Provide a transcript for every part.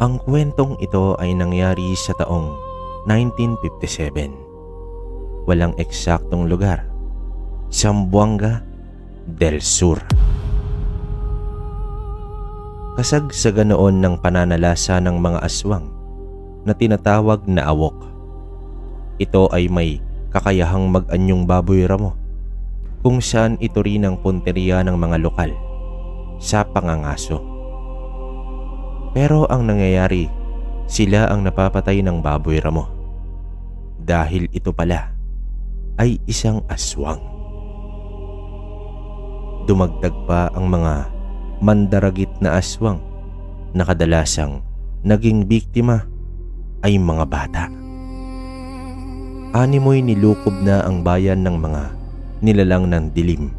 Ang kwentong ito ay nangyari sa taong 1957. Walang eksaktong lugar. Zamboanga del Sur. Kasagsagan noon ng pananalasa ng mga aswang na tinatawag na awok. Ito ay may kakayahang mag-anyong baboy ramo, kung saan ito rin ang punteriya ng mga lokal sa pangangaso. Pero ang nangyayari, sila ang napapatay ng baboy ramo dahil ito pala ay isang aswang. Dumagdag pa ang mga mandaragit na aswang na kadalasang naging biktima ay mga bata. Animoy nilukob na ang bayan ng mga nilalang ng dilim.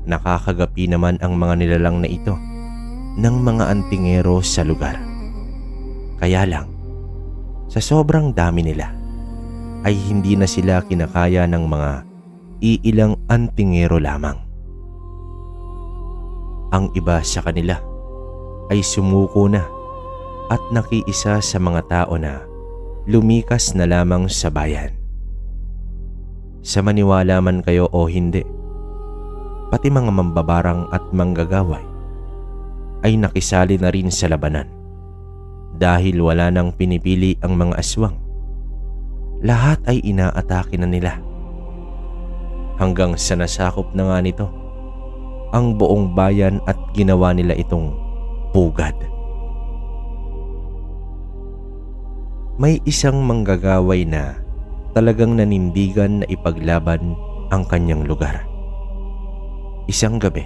Nakakagapi naman ang mga nilalang na ito ng mga antingero sa lugar. Kaya lang, sa sobrang dami nila, ay hindi na sila kinakaya ng mga iilang antingero lamang. Ang iba sa kanila ay sumuko na at nakiisa sa mga tao na lumikas na lamang sa bayan. Sa maniwala man kayo o hindi, pati mga mambabarang at manggagaway ay nakisali na rin sa labanan dahil wala nang pinipili ang mga aswang. Lahat ay inaatake na nila hanggang sa nasakop na nga nito ang buong bayan at ginawa nila itong pugad. May isang manggagaway na talagang nanindigan na ipaglaban ang kanyang lugar. Isang gabi,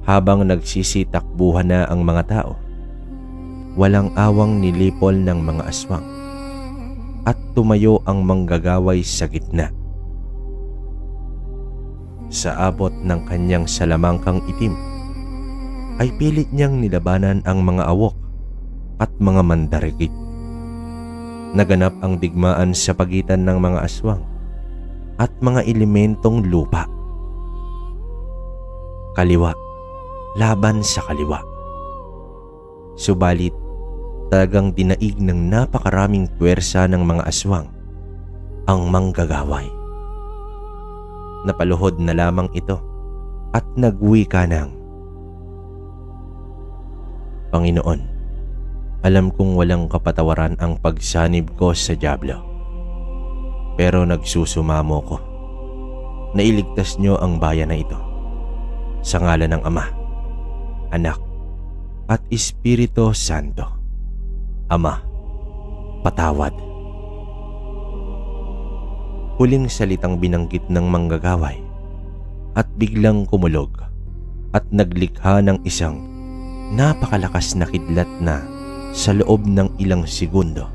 habang nagsisitakbuhan na ang mga tao, walang awang nilipol ng mga aswang at tumayo ang manggagaway sa gitna. Sa abot ng kanyang salamangkang itim, ay pilit niyang nilabanan ang mga awok at mga mandarigit. Naganap ang digmaan sa pagitan ng mga aswang at mga elementong lupa. Kaliwa, laban sa kaliwa. Subalit, talagang dinaig ng napakaraming puwersa ng mga aswang ang manggagaway. Napaluhod na lamang ito at nagwika ng, "Panginoon, alam kong walang kapatawaran ang pagsanib ko sa dyablo. Pero nagsusumamo ko na iligtas niyo ang bayan na ito. Sa ngalan ng Ama, Anak, at Espiritu Santo. Ama, patawad." Huling salitang binanggit ng manggagaway at biglang kumulog at naglikha ng isang napakalakas na kidlat na sa loob ng ilang segundo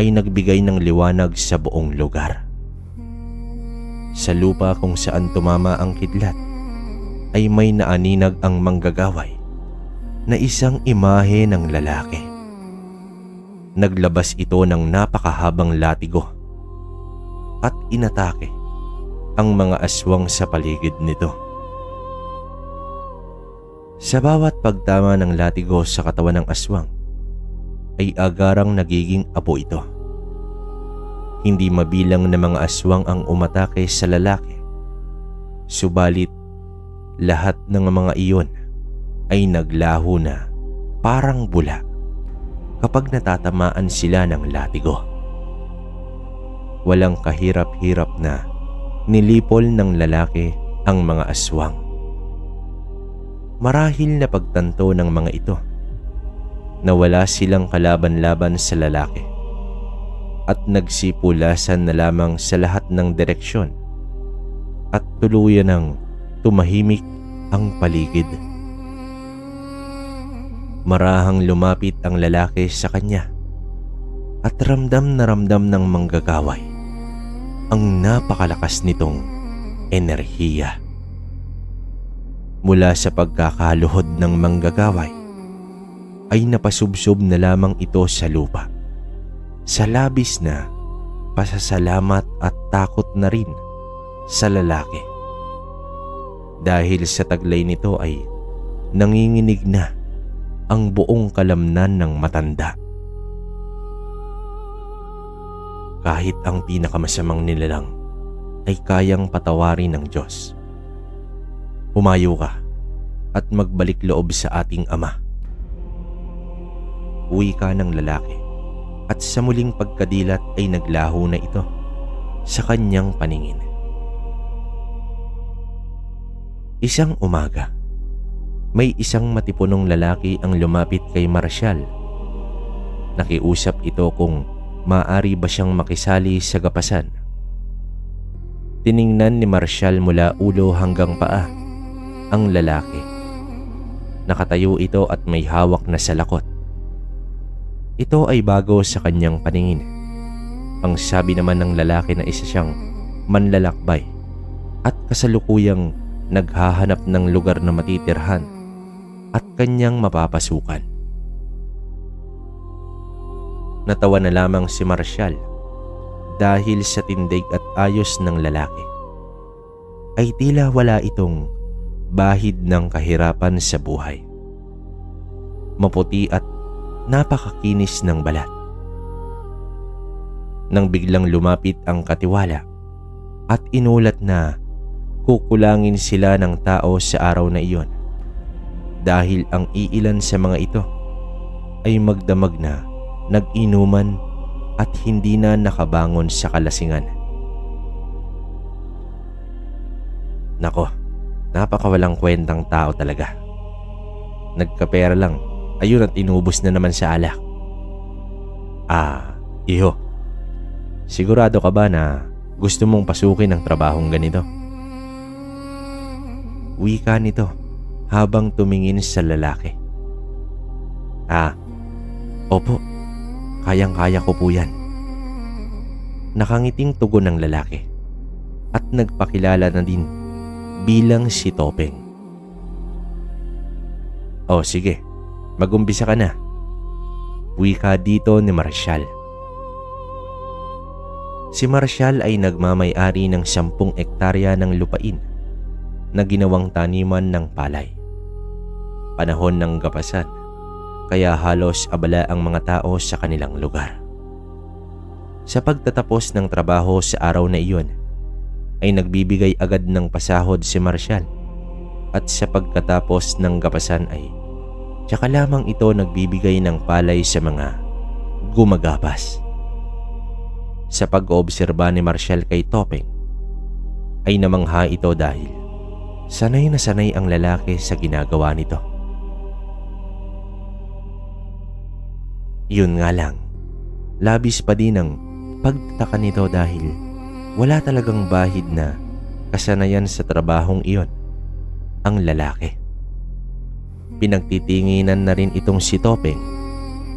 ay nagbigay ng liwanag sa buong lugar. Sa lupa kung saan tumama ang kidlat ay may naaninag ang manggagaway na isang imahe ng lalaki. Naglabas ito ng napakahabang latigo at inatake ang mga aswang sa paligid nito. Sa bawat pagtama ng latigo sa katawan ng aswang ay agarang nagiging apo ito. Hindi mabilang na mga aswang ang umatake sa lalaki. Subalit, lahat ng mga iyon ay naglaho na parang bula kapag natatamaan sila ng latigo. Walang kahirap-hirap na nilipol ng lalaki ang mga aswang. Marahil na pagtanto ng mga ito na wala silang kalaban-laban sa lalaki at nagsipulasan na lamang sa lahat ng direksyon at tuluyan ng tumahimik ang paligid. Marahang lumapit ang lalaki sa kanya at ramdam na ramdam ng manggagaway ang napakalakas nitong enerhiya. Mula sa pagkakaluhod ng manggagaway ay napasubsob na lamang ito sa lupa. Sa labis na pasasalamat at takot na rin sa lalaki. Dahil sa taglay nito ay nanginginig na ang buong kalamnan ng matanda. Kahit ang pinakamasamang nilalang ay kayang patawarin ng Diyos. Humayo ka at magbalik loob sa ating Ama. Wika ng lalaki, at sa muling pagkadilat ay naglaho na ito sa kanyang paningin. Isang umaga, may isang matipunong lalaki ang lumapit kay Marcial. Nakiusap ito kung maaari ba siyang makisali sa gapasan. Tiningnan ni Marcial mula ulo hanggang paa ang lalaki. Nakatayo ito at may hawak na salakot. Ito ay bago sa kanyang paningin. Ang sabi naman ng lalaki na isa siyang manlalakbay at kasalukuyang naghahanap ng lugar na matitirhan at kanyang mapapasukan. Natawa na lamang si Marcial dahil sa tindig at ayos ng lalaki. Ay tila wala itong bahid ng kahirapan sa buhay. Maputi at napakakinis ng balat. Nang biglang lumapit ang katiwala at inulat na kukulangin sila ng tao sa araw na iyon dahil ang iilan sa mga ito ay magdamag na, nag-inuman at hindi na nakabangon sa kalasingan. Nako, napakawalang kwentang tao talaga. Nagkapera lang, ayun at inubos na naman sa alak. Iho, sigurado ka ba na gusto mong pasukin ang trabahong ganito? Wika nito habang tumingin sa lalaki. Opo, kayang-kaya ko po yan. Nakangiting tugon ng lalaki at nagpakilala na din bilang si Topeng. O sige, mag-umpisa ka na. Wika dito ni Marcial. Si Marcial ay nagmamay-ari ng 10 ektarya ng lupain na ginawang taniman ng palay. Panahon ng gapasan, kaya halos abala ang mga tao sa kanilang lugar. Sa pagtatapos ng trabaho sa araw na iyon, ay nagbibigay agad ng pasahod si Marcial, at sa pagkatapos ng gapasan ay tsaka lamang ito nagbibigay ng palay sa mga gumagapas. Sa pag-oobserba ni Marcial kay Topeng, ay namangha ito dahil sanay na sanay ang lalaki sa ginagawa nito. Yun nga lang, labis pa din ang pagtaka nito dahil wala talagang bahid na kasanayan sa trabahong iyon ang lalaki. Pinagtitinginan na rin itong si Topeng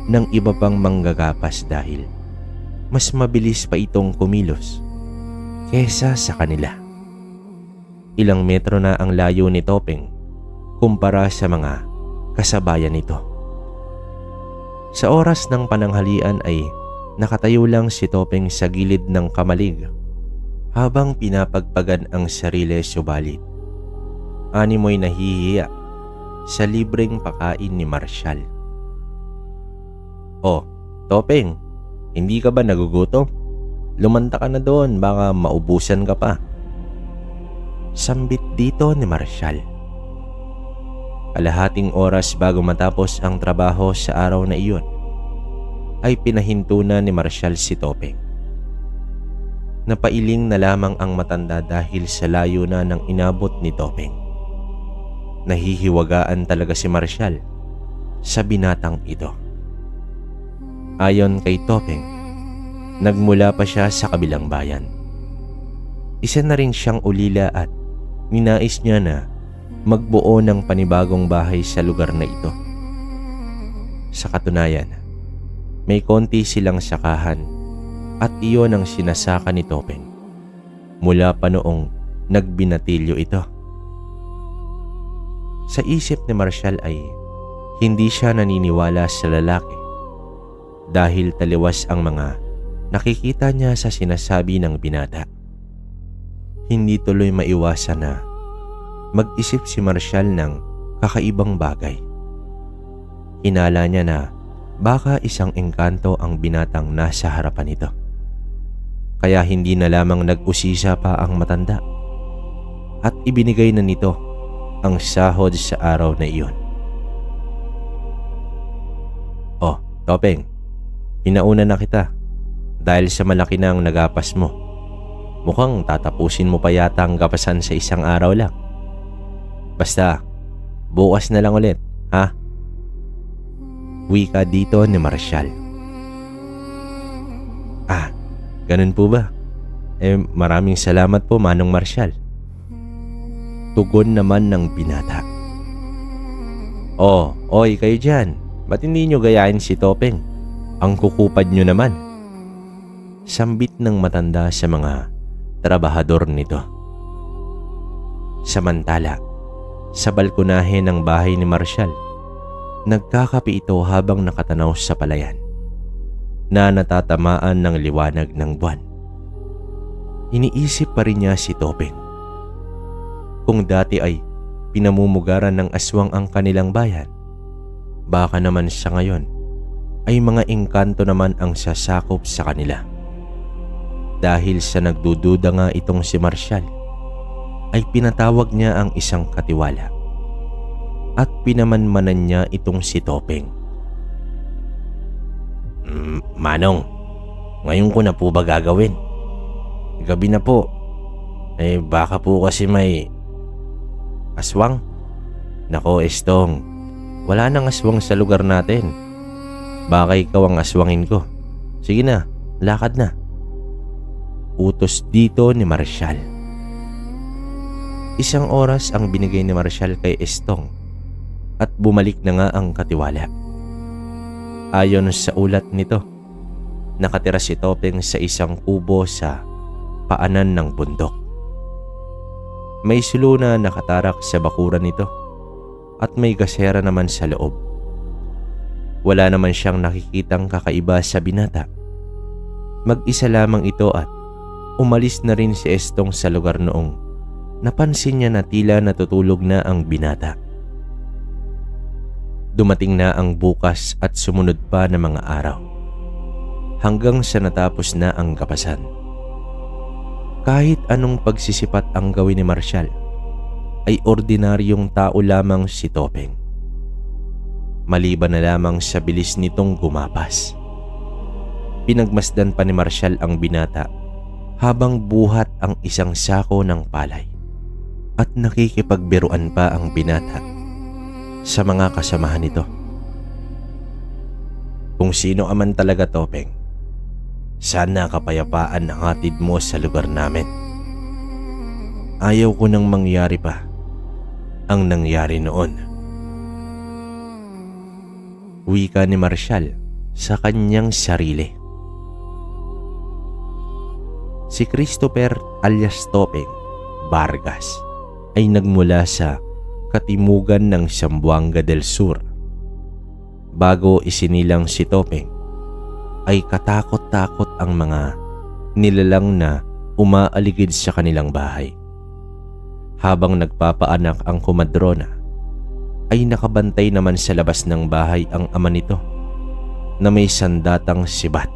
ng iba pang manggagapas dahil mas mabilis pa itong kumilos kesa sa kanila. Ilang metro na ang layo ni Topeng kumpara sa mga kasabayan nito. Sa oras ng pananghalian ay nakatayo lang si Topeng sa gilid ng kamalig habang pinapagpagan ang sarili, subalit animoy nahihiya sa libreng pakain ni Marcial. O, Topeng, hindi ka ba nagugutom? Lumanta ka na doon, baka maubusan ka pa. Sambit dito ni Marcial. Kalahating oras bago matapos ang trabaho sa araw na iyon, ay pinahinto na ni Marcial si Topeng. Napailing na lamang ang matanda dahil sa layo na ng inabot ni Topeng. Nahihiwagaan talaga si Marcial sa binatang ito. Ayon kay Topeng, nagmula pa siya sa kabilang bayan. Isa na rin siyang ulila at ninais niya na magbuo ng panibagong bahay sa lugar na ito. Sa katunayan, may konti silang sakahan at iyon ang sinasaka ni Topeng mula pa noong nagbinatilyo ito. Sa isip ni Marcial ay hindi siya naniniwala sa lalaki dahil taliwas ang mga nakikita niya sa sinasabi ng binata. Hindi tuloy maiwasan na mag-isip si Marcial ng kakaibang bagay. Hinala niya na baka isang engkanto ang binatang nasa harapan nito. Kaya hindi na lamang nag-usisa pa ang matanda at ibinigay na nito ang sahod sa araw na iyon. "Oh, Topeng, pinauna na kita dahil sa malaki na ang nagapas mo. Mukhang tatapusin mo pa yata ang gapasan sa isang araw lang. Basta, bukas na lang ulit, ha?" Wika dito ni Marshall. "Ah, ganun po ba? Maraming salamat po, Manong Marshall." Tugon naman ng binata. "Oh, oy kayo dyan. Ba't hindi nyo gayahin si Topeng? Ang kukupad nyo naman." Sambit ng matanda sa mga trabahador nito. Samantala, sa balkonahe ng bahay ni Marshall, nagkakape ito habang nakatanaw sa palayan na natatamaan ng liwanag ng buwan. Iniisip pa rin niya si Topeng. Kung dati ay pinamumugaran ng aswang ang kanilang bayan, baka naman sa ngayon ay mga engkanto naman ang sasakop sa kanila. Dahil sa nagdududa nga itong si Marshall, ay pinatawag niya ang isang katiwala at pinamanmanan niya itong si Topeng. "Manong, ngayon ko na po ba gagawin? Gabi na po. Baka po kasi may aswang." "Nako, Estong, wala nang aswang sa lugar natin. Baka ikaw ang aswangin ko. Sige na, lakad na." Utos dito ni Marshall. Isang oras ang binigay ni Marshall kay Estong at bumalik na nga ang katiwala. Ayon sa ulat nito, nakatira si Topeng sa isang kubo sa paanan ng bundok. May sulo na nakatarak sa bakuran nito at may gasera naman sa loob. Wala naman siyang nakikitang kakaiba sa binata. Mag-isa lamang ito at umalis na rin si Estong sa lugar noong napansin niya na tila natutulog na ang binata. Dumating na ang bukas at sumunod pa na mga araw, hanggang sa natapos na ang kapasan. Kahit anong pagsisipat ang gawin ni Marshall, ay ordinaryong tao lamang si Topeng. Maliban na lamang sa bilis nitong gumapas. Pinagmasdan pa ni Marshall ang binata habang buhat ang isang sako ng palay at nakikipagbiruan pa ang binata sa mga kasamahan nito. "Kung sino ka man talaga, Topeng, sana kapayapaan ang hatid mo sa lugar namin. Ayaw ko nang mangyari pa ang nangyari noon." Wika ni Marshall sa kanyang sarili. Si Christopher alias Topeng Vargas ay nagmula sa katimugan ng Zamboanga del Sur. Bago isinilang si Topeng, ay katakot-takot ang mga nilalang na umaaligid sa kanilang bahay. Habang nagpapaanak ang komadrona, ay nakabantay naman sa labas ng bahay ang ama nito na may sandatang sibat.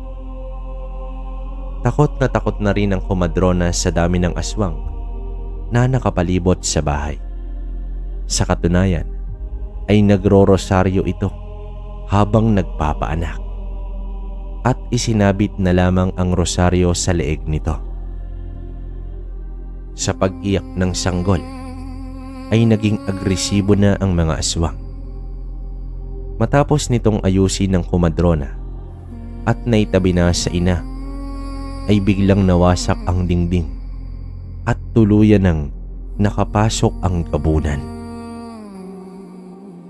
Takot na rin ang komadrona sa dami ng aswang na nakapalibot sa bahay. Sa katunayan, ay nagro-rosaryo ito habang nagpapaanak at isinabit na lamang ang rosaryo sa leeg nito. Sa pag-iyak ng sanggol, ay naging agresibo na ang mga aswang. Matapos nitong ayusin ng komadrona at naitabi na sa ina, ay biglang nawasak ang dingding at tuluyan ng nakapasok ang gabunan.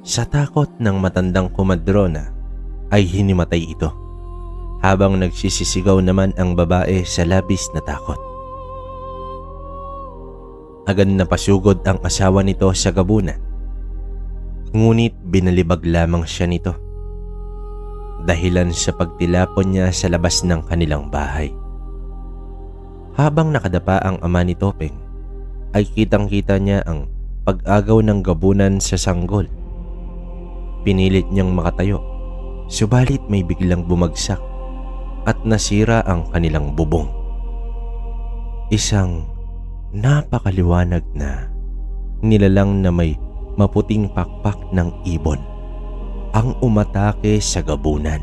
Sa takot ng matandang komadrona ay hinimatay ito, habang nagsisisigaw naman ang babae sa labis na takot. Agad na pasugod ang asawa nito sa gabunan, ngunit binalibag lamang siya nito dahilan sa pagtilapon niya sa labas ng kanilang bahay. Habang nakadapa ang ama ni Topeng, ay kitang-kita niya ang pag-agaw ng gabunan sa sanggol Pinilit niyang makatayo, subalit may biglang bumagsak at nasira ang kanilang bubong. Isang napakaliwanag na nilalang na may maputing pakpak ng ibon ang umatake sa gabunan.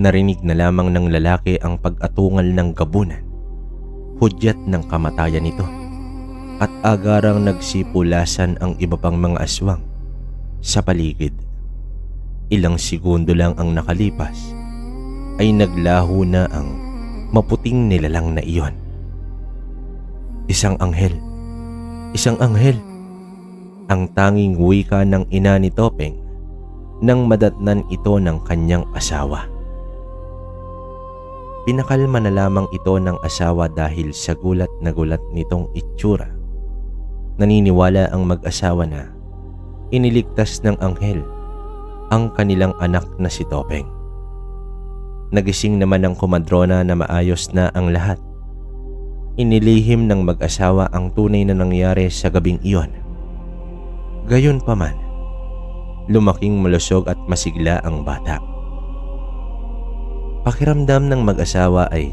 Narinig na lamang ng lalaki ang pag-atungal ng gabunan, hudyat ng kamatayan nito, at agarang nagsipulasan ang iba pang mga aswang sa paligid. Ilang segundo lang ang nakalipas ay naglaho na ang maputing nilalang na iyon. Isang anghel, isang anghel, ang tanging wika ng ina ni Topeng nang madatnan ito ng kanyang asawa. Pinakalma na lamang ito ng asawa dahil sa gulat na gulat nitong itsura. Naniniwala ang mag-asawa na iniligtas ng anghel ang kanilang anak na si Topeng. Nagising naman ang komadrona na maayos na ang lahat. Inilihim ng mag-asawa ang tunay na nangyari sa gabing iyon. Gayunpaman, lumaking malusog at masigla ang bata. Pakiramdam ng mag-asawa ay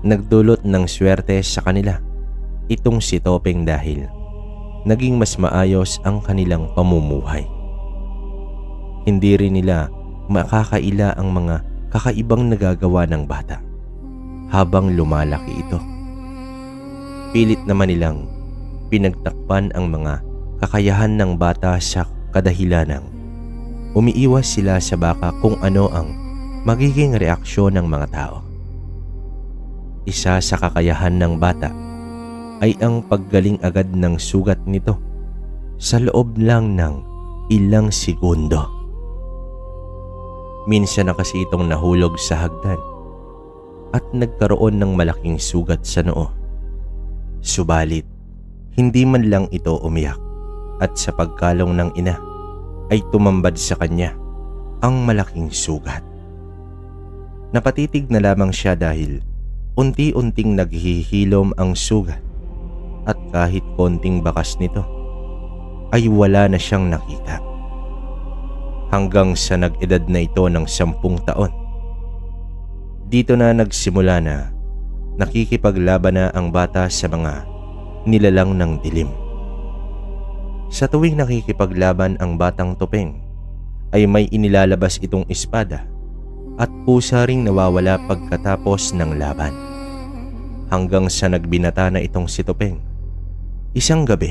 nagdulot ng swerte sa kanila itong si Topeng dahil naging mas maayos ang kanilang pamumuhay. Hindi rin nila makakaila ang mga kakaibang nagagawa ng bata habang lumalaki ito. Pilit naman nilang pinagtakpan ang mga kakayahan ng bata sa kadahilanang umiiwas sila sa baka kung ano ang magiging reaksyon ng mga tao. Isa sa kakayahan ng bata ay ang paggaling agad ng sugat nito sa loob lang ng ilang segundo. Minsan na kasi itong nahulog sa hagdan at nagkaroon ng malaking sugat sa noo. Subalit, hindi man lang ito umiyak at sa pagkalong ng ina ay tumambad sa kanya ang malaking sugat. Napatitig na lamang siya dahil unti-unting naghihilom ang sugat at kahit konting bakas nito ay wala na siyang nakita. Hanggang sa nag-edad na ito ng 10 taon. Dito na nagsimula na nakikipaglaban na ang bata sa mga nilalang ng dilim. Sa tuwing nakikipaglaban ang batang Topeng ay may inilalabas itong espada at pusa ring nawawala pagkatapos ng laban. Hanggang sa nagbinata na itong si Topeng. Isang gabi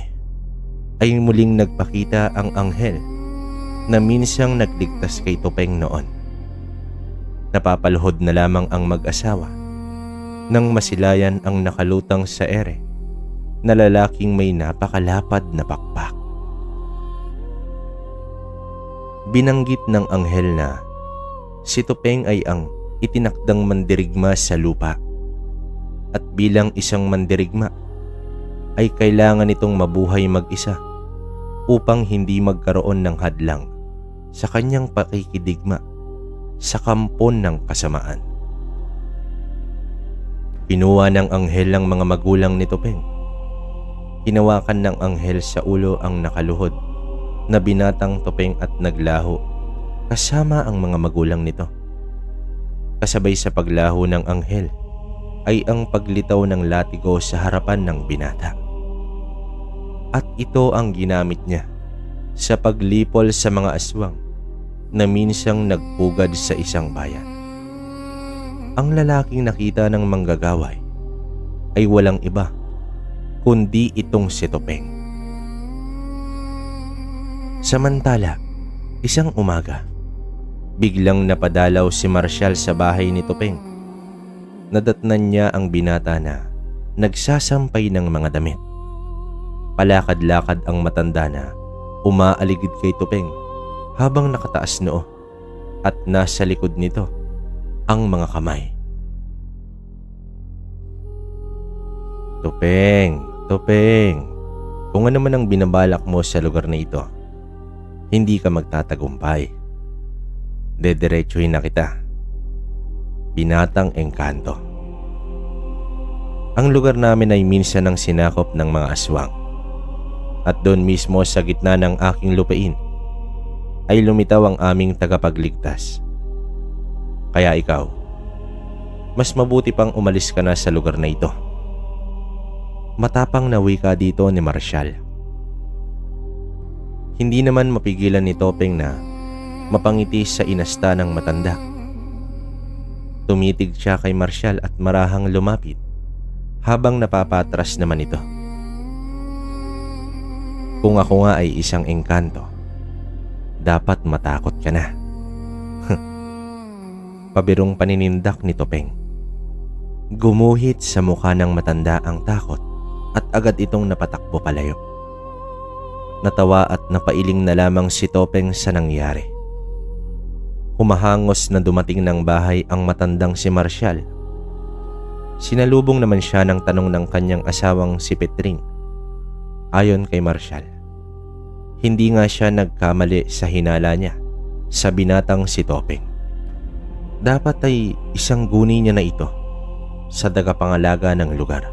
ay muling nagpakita ang anghel na minsang nagligtas kay Topeng noon. Napapaluhod na lamang ang mag-asawa nang masilayan ang nakalutang sa ere na lalaking may napakalapad na pakpak. Binanggit ng anghel na si Topeng ay ang itinakdang mandirigma sa lupa at bilang isang mandirigma ay kailangan itong mabuhay mag-isa upang hindi magkaroon ng hadlang sa kanyang pakikidigma sa kampon ng kasamaan. Kinuha ng anghel ang mga magulang ni Topeng. Hinawakan ng anghel sa ulo ang nakaluhod na binatang Topeng at naglaho kasama ang mga magulang nito. Kasabay sa paglaho ng anghel ay ang paglitaw ng latigo sa harapan ng binata. At ito ang ginamit niya sa paglipol sa mga aswang na minsang nagpugad sa isang bayan. Ang lalaking nakita ng manggagaway ay walang iba kundi itong si Topeng. Samantala, isang umaga, biglang napadalaw si Marshall sa bahay ni Topeng. Nadatnan niya ang binata na nagsasampay ng mga damit. Palakad-lakad ang matanda na umaaligid kay Topeng habang nakataas noo at nasa likod nito ang mga kamay. Topeng, Topeng, kung ano man ang binabalak mo sa lugar na ito, hindi ka magtatagumpay. Dediretsuhin na kita. Binatang engkanto. Ang lugar namin ay minsan ang sinakop ng mga aswang. At doon mismo sa gitna ng aking lupain ay lumitaw ang aming tagapagligtas. Kaya ikaw, mas mabuti pang umalis ka na sa lugar na ito. Matapang na wika dito ni Marshall. Hindi naman mapigilan ni Topeng na mapangiti sa inasta ng matanda. Tumitig siya kay Marshall at marahang lumapit habang napapatras naman ito. Kung ako nga ay isang engkanto, dapat matakot ka na. Pabirong paninindak ni Topeng. Gumuhit sa mukha ng matanda ang takot at agad itong napatakbo palayo. Natawa at napailing na lamang si Topeng sa nangyari. Humahangos na dumating ng bahay ang matandang si Marshall. Sinalubong naman siya ng tanong ng kanyang asawang si Petring. Ayon kay Marshall, hindi nga siya nagkamali sa hinala niya sa binatang si Topeng. Dapat ay isang guni niya na ito sa tagapangalaga ng lugar.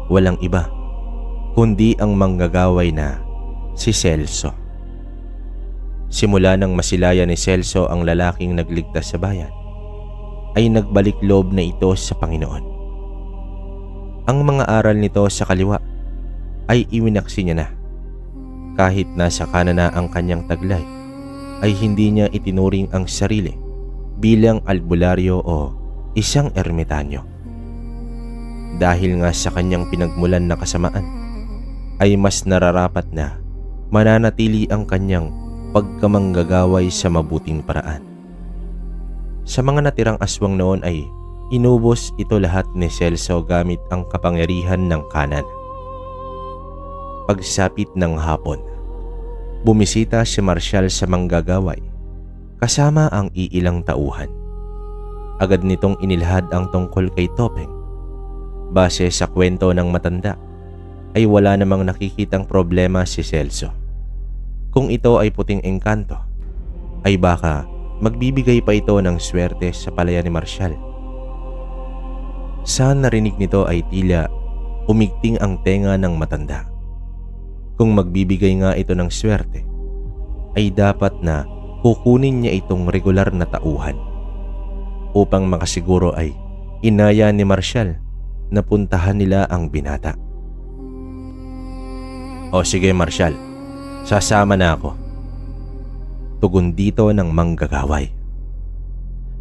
Walang iba kundi ang manggagaway na si Celso. Simula nang masilaya ni Celso ang lalaking nagligtas sa bayan, ay nagbalik loob na ito sa Panginoon. Ang mga aral nito sa kaliwa ay iwinaksi niya na. Kahit nasa kanan na ang kanyang taglay, ay hindi niya itinuring ang sarili bilang albularyo o isang ermitanyo. Dahil nga sa kanyang pinagmulan na kasamaan, ay mas nararapat na mananatili ang kanyang pagkamanggagaway sa mabuting paraan. Sa mga natirang aswang noon ay inubos ito lahat ni Celso gamit ang kapangyarihan ng kanan. Pagsapit ng hapon, bumisita si Marshall sa manggagaway kasama ang iilang tauhan. Agad nitong inilahad ang tungkol kay Topeng. Base sa kwento ng matanda, ay wala namang nakikitang problema si Celso. Kung ito ay puting engkanto, ay baka magbibigay pa ito ng swerte sa palaya ni Marshall. Sa narinig nito ay tila umigting ang tenga ng matanda. Kung magbibigay nga ito ng swerte, ay dapat na kukunin niya itong regular na tauhan. Upang makasiguro ay inaya ni Marshall na puntahan nila ang binata. O sige Marshall, sasama na ako. Tugon dito ng manggagaway.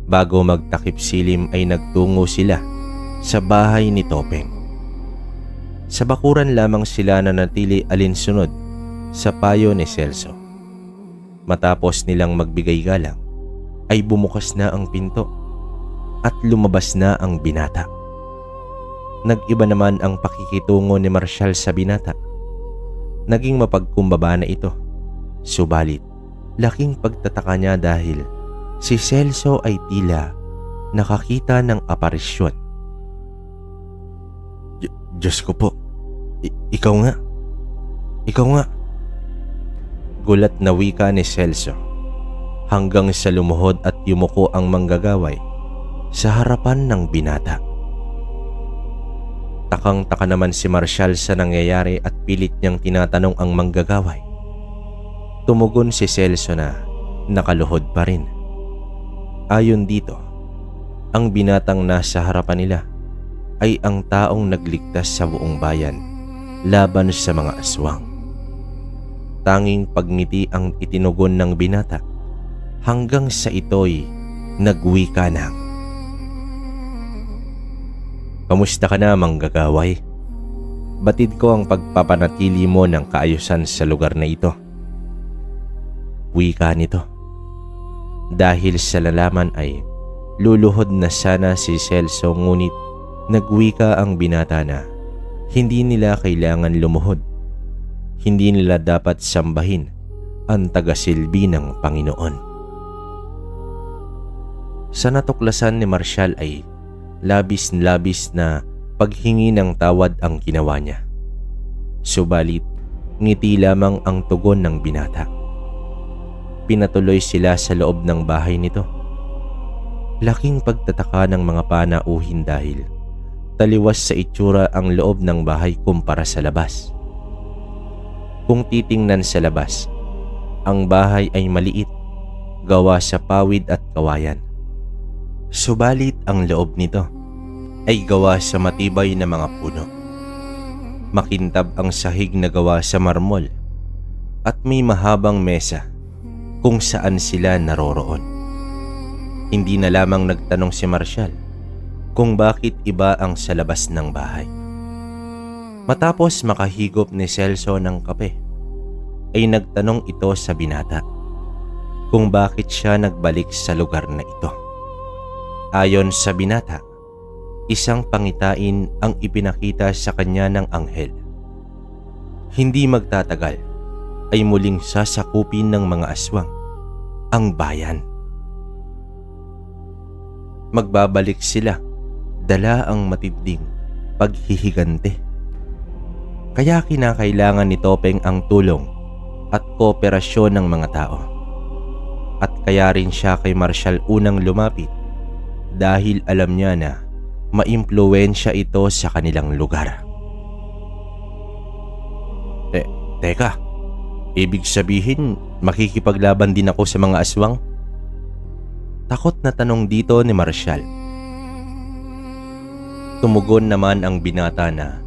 Bago magtakip silim ay nagtungo sila sa bahay ni Topeng. Sa bakuran lamang sila nanatili alinsunod sa payo ni Celso. Matapos nilang magbigay galang, ay bumukas na ang pinto at lumabas na ang binata. Nag-iba naman ang pakikitungo ni Marshall sa binata. Naging mapagkumbaba na ito. Subalit, laking pagtataka niya dahil si Celso ay tila nakakita ng aparisyon. Diyos ko po, ikaw nga. Ikaw nga. Gulat na wika ni Celso hanggang sa lumuhod at yumuko ang manggagaway sa harapan ng binata. Takang-taka naman si Marshall sa nangyayari at pilit niyang tinatanong ang manggagaway. Tumugon si Celso na nakaluhod pa rin. Ayon dito, ang binatang nasa harapan nila ay ang taong nagligtas sa buong bayan laban sa mga aswang. Tanging pagngiti ang itinugon ng binata hanggang sa ito'y nagwika ng, "Kamusta ka na, manggagaway? Batid ko ang pagpapanatili mo ng kaayusan sa lugar na ito." Wika nito. Dahil sa lalaman ay luluhod na sana si Celso, ngunit nagwika ang binata na hindi nila kailangan lumuhod. Hindi nila dapat sambahin ang tagasilbi ng Panginoon. Sa natuklasan ni Marshall ay labis na paghingi ng tawad ang ginawa niya. Subalit, ngiti lamang ang tugon ng binata. Pinatuloy sila sa loob ng bahay nito. Laking pagtataka ng mga panauhin dahil taliwas sa itsura ang loob ng bahay kumpara sa labas. Kung titingnan sa labas, Ang bahay ay maliit, gawa sa pawid at kawayan. Subalit ang loob nito ay gawa sa matibay na mga puno. Makintab ang sahig na gawa sa marmol at may mahabang mesa kung saan sila naroroon. Hindi na lamang nagtanong si Marshall kung bakit iba ang sa labas ng bahay. Matapos makahigop ni Celso ng kape, ay nagtanong ito sa binata kung bakit siya nagbalik sa lugar na ito. Ayon sa binata, isang pangitain ang ipinakita sa kanya ng anghel. Hindi magtatagal ay muling sasakupin ng mga aswang ang bayan. Magbabalik sila, dala ang matinding paghihigante. Kaya kinakailangan ni Topeng ang tulong at kooperasyon ng mga tao. At kaya rin siya kay Marshall unang lumapit dahil alam niya na maimpluwensya ito sa kanilang lugar. Teka, ibig sabihin makikipaglaban din ako sa mga aswang? Takot na tanong dito ni Marshall. Tumugon naman ang binata na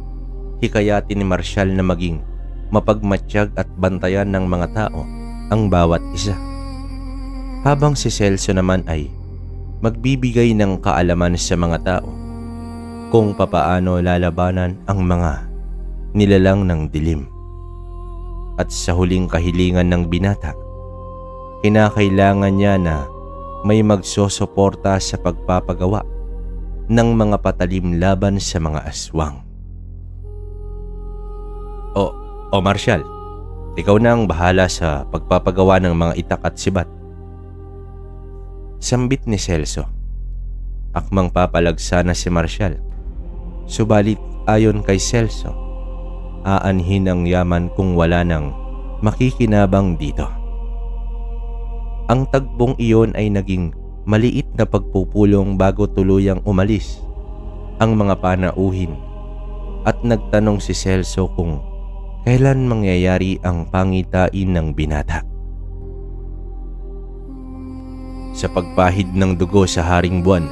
hikayatin ni Marshall na maging mapagmatsyag at bantayan ng mga tao ang bawat isa. Habang si Celso naman ay magbibigay ng kaalaman sa mga tao kung papaano lalabanan ang mga nilalang ng dilim. At sa huling kahilingan ng binata, kinakailangan niya na may magsosuporta sa pagpapagawa ng mga patalim laban sa mga aswang. O Marshall, ikaw na ang bahala sa pagpapagawa ng mga itak at sibat. Sambit ni Celso. Akmang papalagsa na si Marshall. Subalit ayon kay Celso, aanhin ang yaman kung wala nang makikinabang dito. Ang tagbong iyon ay naging maliit na pagpupulong bago tuluyang umalis ang mga panauhin at nagtanong si Celso kung kailan mangyayari ang pangitain ng binata. Sa pagpahid ng dugo sa haring buwan,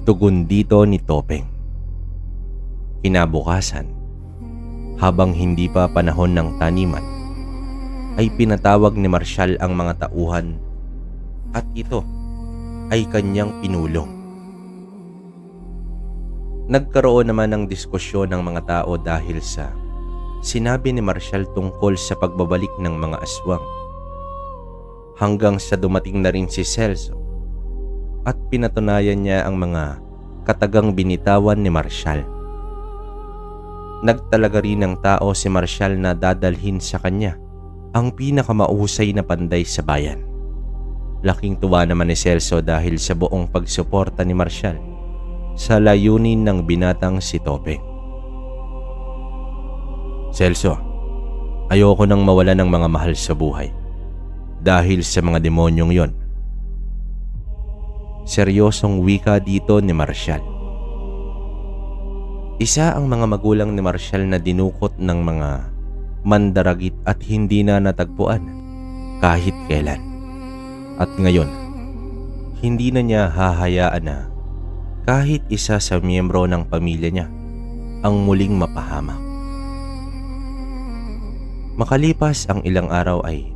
tugon dito ni Topeng. Kinabukasan, habang hindi pa panahon ng taniman, ay pinatawag ni Marshall ang mga tauhan at ito ay kanyang pinulong. Nagkaroon naman ng diskusyon ng mga tao dahil sa sinabi ni Marshall tungkol sa pagbabalik ng mga aswang. Hanggang sa dumating na rin si Celso at pinatunayan niya ang mga katagang binitawan ni Marshall. Nagtalaga rin ng tao si Marshall na dadalhin sa kanya ang pinakamahusay na panday sa bayan. Laking tuwa naman ni Celso dahil sa buong pagsuporta ni Marshall sa layunin ng binatang si Topeng. Celso, ayoko nang mawala ng mga mahal sa buhay dahil sa mga demonyong yon. Seryosong wika dito ni Marshall. Isa ang mga magulang ni Marshall na dinukot ng mga mandaragit at hindi na natagpuan kahit kailan. At ngayon, hindi na niya hahayaan na kahit isa sa miyembro ng pamilya niya ang muling mapahamak. Makalipas ang ilang araw ay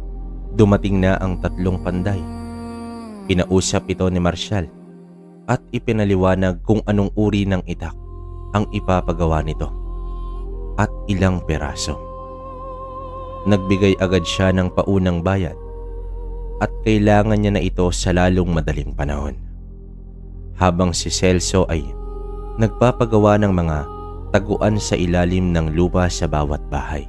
dumating na ang tatlong panday. Kinausap ito ni Marshall at ipinaliwanag kung anong uri ng itak ang ipapagawa nito at ilang peraso. Nagbigay agad siya ng paunang bayad at kailangan niya na ito sa lalong madaling panahon. Habang si Celso ay nagpapagawa ng mga taguan sa ilalim ng lupa sa bawat bahay.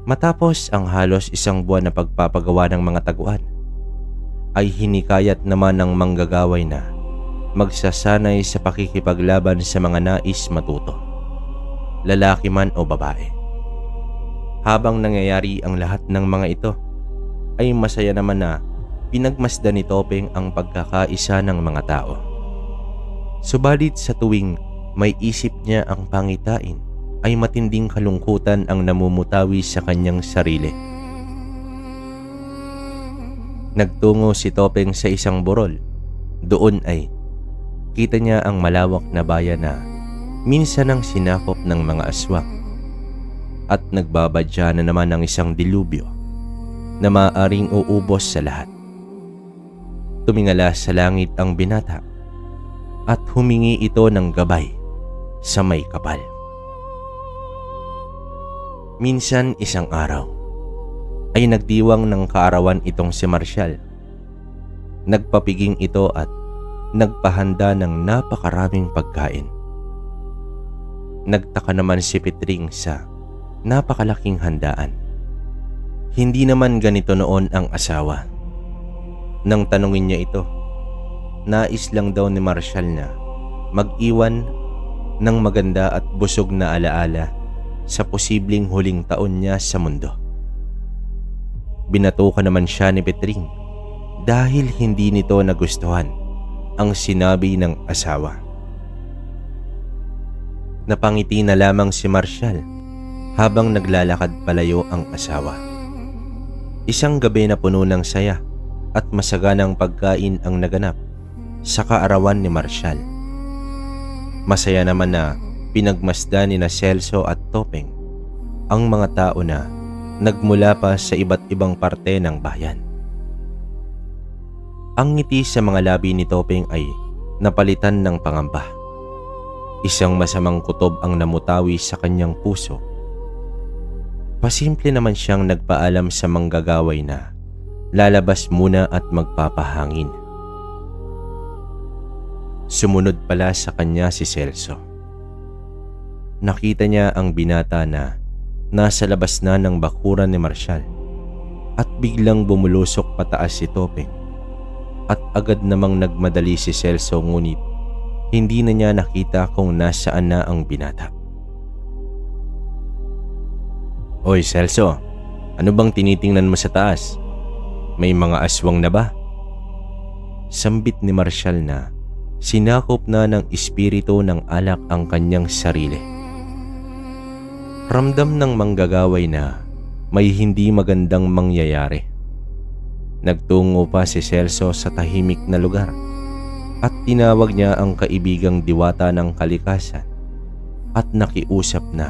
Matapos ang halos isang buwan na pagpapagawa ng mga taguan, ay hinikayat naman ng manggagaway na magsasanay sa pakikipaglaban sa mga nais matuto, lalaki man o babae. Habang nangyayari ang lahat ng mga ito, ay masaya naman na pinagmasdan ni Topeng ang pagkakaisa ng mga tao. Subalit sa tuwing may isip niya ang pangitain, ay matinding kalungkutan ang namumutawi sa kanyang sarili. Nagtungo si Topeng sa isang burol. Doon ay kita niya ang malawak na bayan na minsan ang sinakop ng mga aswang. At nagbabadya na naman ang isang dilubyo na maaaring uubos sa lahat. Tumingala sa langit ang binata at humingi ito ng gabay sa may kapal. Minsan isang araw ay nagdiwang ng kaarawan itong si Marcial. Nagpapiging ito at nagpahanda ng napakaraming pagkain. Nagtaka naman si Petring sa napakalaking handaan. Hindi naman ganito noon ang asawa. Nang tanungin niya ito, nais lang daw ni Marcial na mag-iwan ng maganda at busog na alaala sa posibleng huling taon niya sa mundo. Binatukan naman siya ni Petring dahil hindi nito nagustuhan ang sinabi ng asawa. Napangiti na lamang si Marcial habang naglalakad palayo ang asawa. Isang gabi na puno ng saya at masaganang pagkain ang naganap sa kaarawan ni Marcial. Masaya naman na pinagmasdan ni Celso at Topeng ang mga tao na nagmula pa sa iba't ibang parte ng bayan. Ang ngiti sa mga labi ni Topeng ay napalitan ng pangamba. Isang masamang kutob ang namutawi sa kanyang puso. Pasimple naman siyang nagpaalam sa manggagaway na lalabas muna at magpapahangin. Sumunod pala sa kanya si Celso. Nakita niya ang binata na nasa labas na ng bakuran ni Marcial at biglang bumulusok pataas si Topeng at agad namang nagmadali si Celso, ngunit hindi na niya nakita kung nasaan na ang binata. "Oy Celso, ano bang tinitingnan mo sa taas? May mga aswang na ba?" Sambit ni Marcial na sinakop na ng espiritu ng alak ang kanyang sarili. Ramdam ng manggagaway na may hindi magandang mangyayari. Nagtungo pa si Celso sa tahimik na lugar at tinawag niya ang kaibigang diwata ng kalikasan at nakiusap na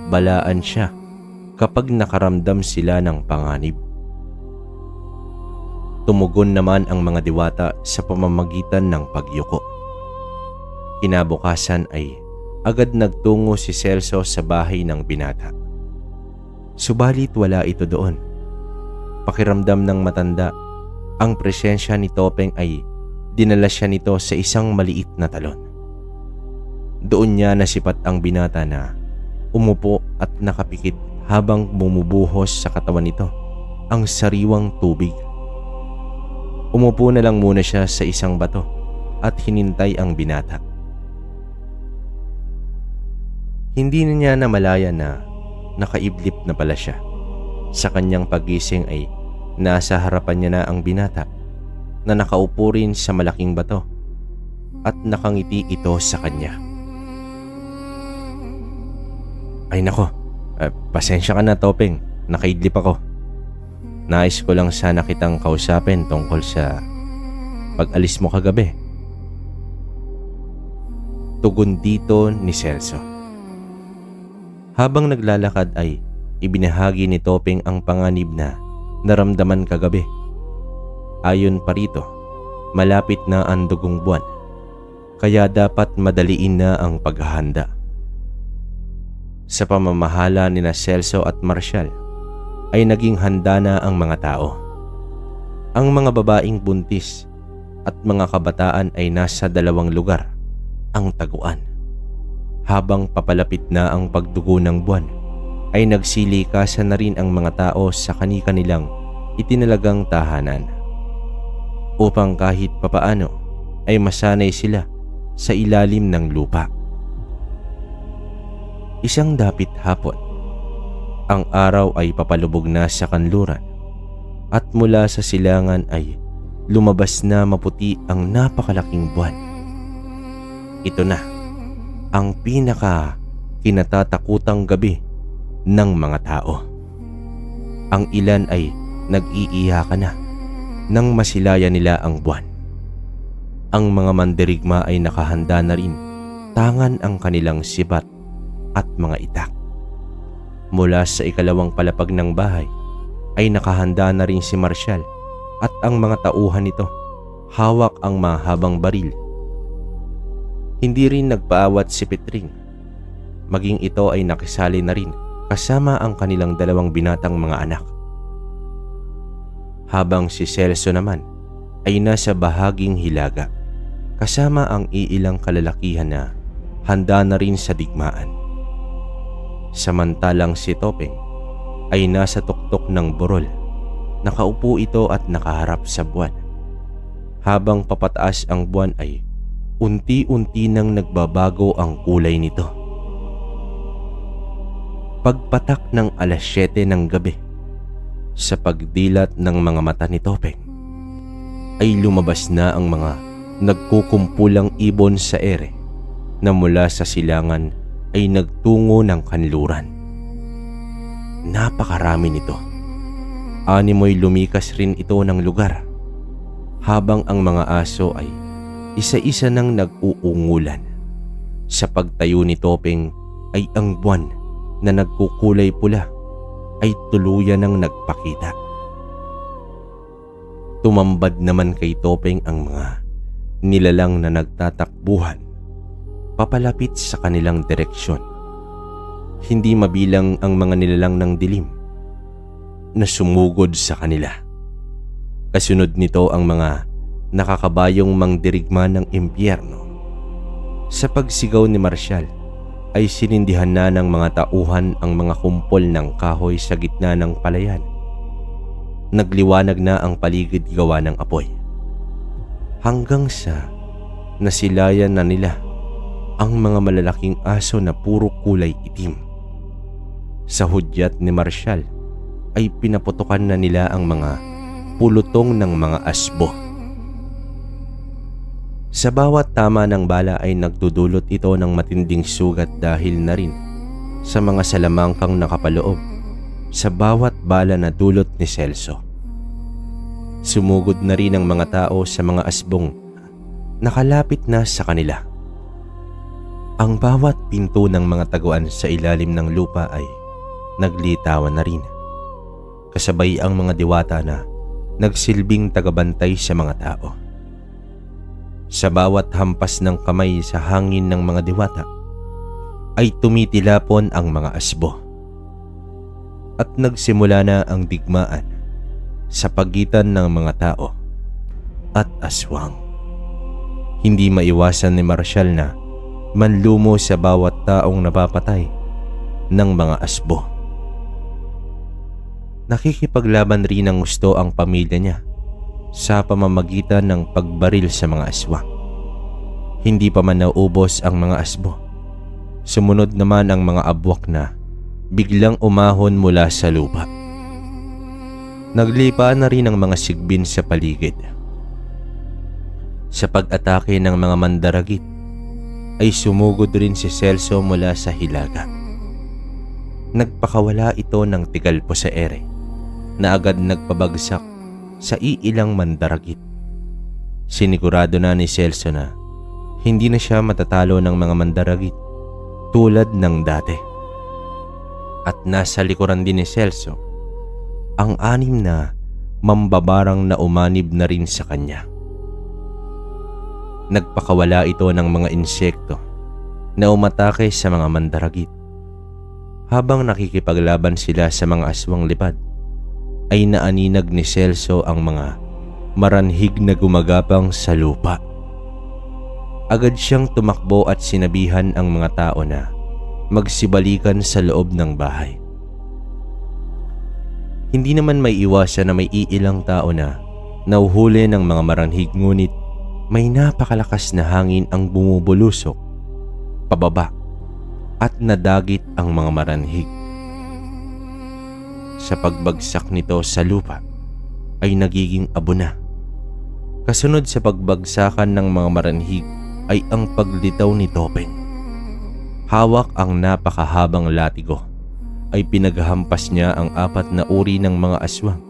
balaan siya kapag nakaramdam sila ng panganib. Tumugon naman ang mga diwata sa pamamagitan ng pagyuko. Kinabukasan ay agad nagtungo si Celso sa bahay ng binata. Subalit wala ito doon. Pakiramdam ng matanda, ang presensya ni Topeng ay dinala siya nito sa isang maliit na talon. Doon niya nasipat ang binata na umupo at nakapikit habang bumubuhos sa katawan nito ang sariwang tubig. Umupo na lang muna siya sa isang bato at hinintay ang binata. Hindi na niya namalayan na nakaiblip na pala siya. Sa kanyang pagising ay nasa harapan niya na ang binata na nakaupo rin sa malaking bato at nakangiti ito sa kanya. "Ay nako, pasensya ka na Topeng, nakaidlip ako. Nais ko lang sana kitang kausapin tungkol sa pag-alis mo kagabi." Tugon dito ni Celso. Habang naglalakad ay ibinahagi ni Topeng ang panganib na naramdaman kagabi. Ayon pa rito, malapit na ang dugong buwan, kaya dapat madaliin na ang paghahanda. Sa pamamahala ni Celso at Marcial ay naging handa na ang mga tao. Ang mga babaeng buntis at mga kabataan ay nasa 2 lugar ang taguan. Habang papalapit na ang pagdugo ng buwan, ay nagsilikasan na rin ang mga tao sa kani-kanilang itinalagang tahanan upang kahit papaano ay masanay sila sa ilalim ng lupa. Isang dapit hapon, ang araw ay papalubog na sa kanluran at mula sa silangan ay lumabas na maputi ang napakalaking buwan. Ito na ang pinaka kinatatakutang gabi ng mga tao. Ang ilan ay nag-iiyakan na nang masilayan nila ang buwan. Ang mga mandirigma ay nakahanda na rin, tangan ang kanilang sibat at mga itak. Mula sa ikalawang palapag ng bahay ay nakahanda na rin si Marcial at ang mga tauhan nito, hawak ang mahabang baril. Hindi rin nagpaawat si Petring, maging ito ay nakisali na rin kasama ang kanilang dalawang binatang mga anak. Habang si Celso naman ay nasa bahaging hilaga kasama ang iilang kalalakihan na handa na rin sa digmaan. Samantalang si Topeng ay nasa tuktok ng burol. Nakaupo ito at nakaharap sa buwan. Habang papataas ang buwan ay unti-unti nang nagbabago ang kulay nito. Pagpatak ng alas 7 ng gabi, sa pagdilat ng mga mata ni Topeng, ay lumabas na ang mga nagkukumpulang ibon sa ere na mula sa silangan ay nagtungo ng kanluran. Napakarami nito. Animoy lumikas rin ito ng lugar, habang ang mga aso ay isa-isa nang nag-uungulan. Sa pagtayo ni Topeng ay ang buwan na nagkukulay pula ay tuluyan ng nagpakita. Tumambad naman kay Topeng ang mga nilalang na nagtatakbuhan papalapit sa kanilang direksyon. Hindi mabilang ang mga nilalang ng dilim na sumugod sa kanila. Kasunod nito ang mga nakakabayong mangdirigma ng impyerno. Sa pagsigaw ni Marcial ay sinindihan na ng mga tauhan ang mga kumpol ng kahoy sa gitna ng palayan. Nagliwanag na ang paligid gawa ng apoy. Hanggang sa nasilayan na nila ang mga malalaking aso na puro kulay itim. Sa hudyat ni Marcial ay pinaputukan na nila ang mga pulutong ng mga asbo. Sa bawat tama ng bala ay nagdudulot ito ng matinding sugat dahil na rin sa mga salamangkang nakapaloob sa bawat bala na dulot ni Celso. Sumugod na rin ang mga tao sa mga asbong nakalapit na sa kanila. Ang bawat pinto ng mga taguan sa ilalim ng lupa ay naglitawan na rin. Kasabay ang mga diwata na nagsilbing tagabantay sa mga tao. Sa bawat hampas ng kamay sa hangin ng mga diwata ay tumitilapon ang mga asbo. At nagsimula na ang digmaan sa pagitan ng mga tao at aswang. Hindi maiwasan ni Marcial na manlumo sa bawat taong napapatay ng mga asbo. Nakikipaglaban rin ng gusto ang pamilya niya sa pamamagitan ng pagbaril sa mga aswang. Hindi pa man naubos ang mga asbo. Sumunod naman ang mga abwak na biglang umahon mula sa lupa. Naglipa na rin ang mga sigbin sa paligid. Sa pag-atake ng mga mandaragit ay sumugod rin si Celso mula sa hilaga. Nagpakawala ito ng tigalpo sa ere na agad nagpabagsak sa iilang mandaragit. Sinigurado na ni Celso na hindi na siya matatalo ng mga mandaragit tulad ng dati. At nasa likuran din ni Celso ang 6 na mambabarang na umanib na rin sa kanya. Nagpakawala ito ng mga insekto na umatake sa mga mandaragit. Habang nakikipaglaban sila sa mga aswang lipad, ay naaninag ni Celso ang mga maranhig na gumagapang sa lupa. Agad siyang tumakbo at sinabihan ang mga tao na magsibalikan sa loob ng bahay. Hindi naman may iwasan na may iilang tao na nauhuli ng mga maranhig, ngunit may napakalakas na hangin ang bumubulusok pababa at nadagit ang mga maranhig. Sa pagbagsak nito sa lupa ay nagiging abo na. Kasunod sa pagbagsakan ng mga maranhig ay ang paglitaw ni Topeng. Hawak ang napakahabang latigo ay pinaghampas niya ang 4 na uri ng mga aswang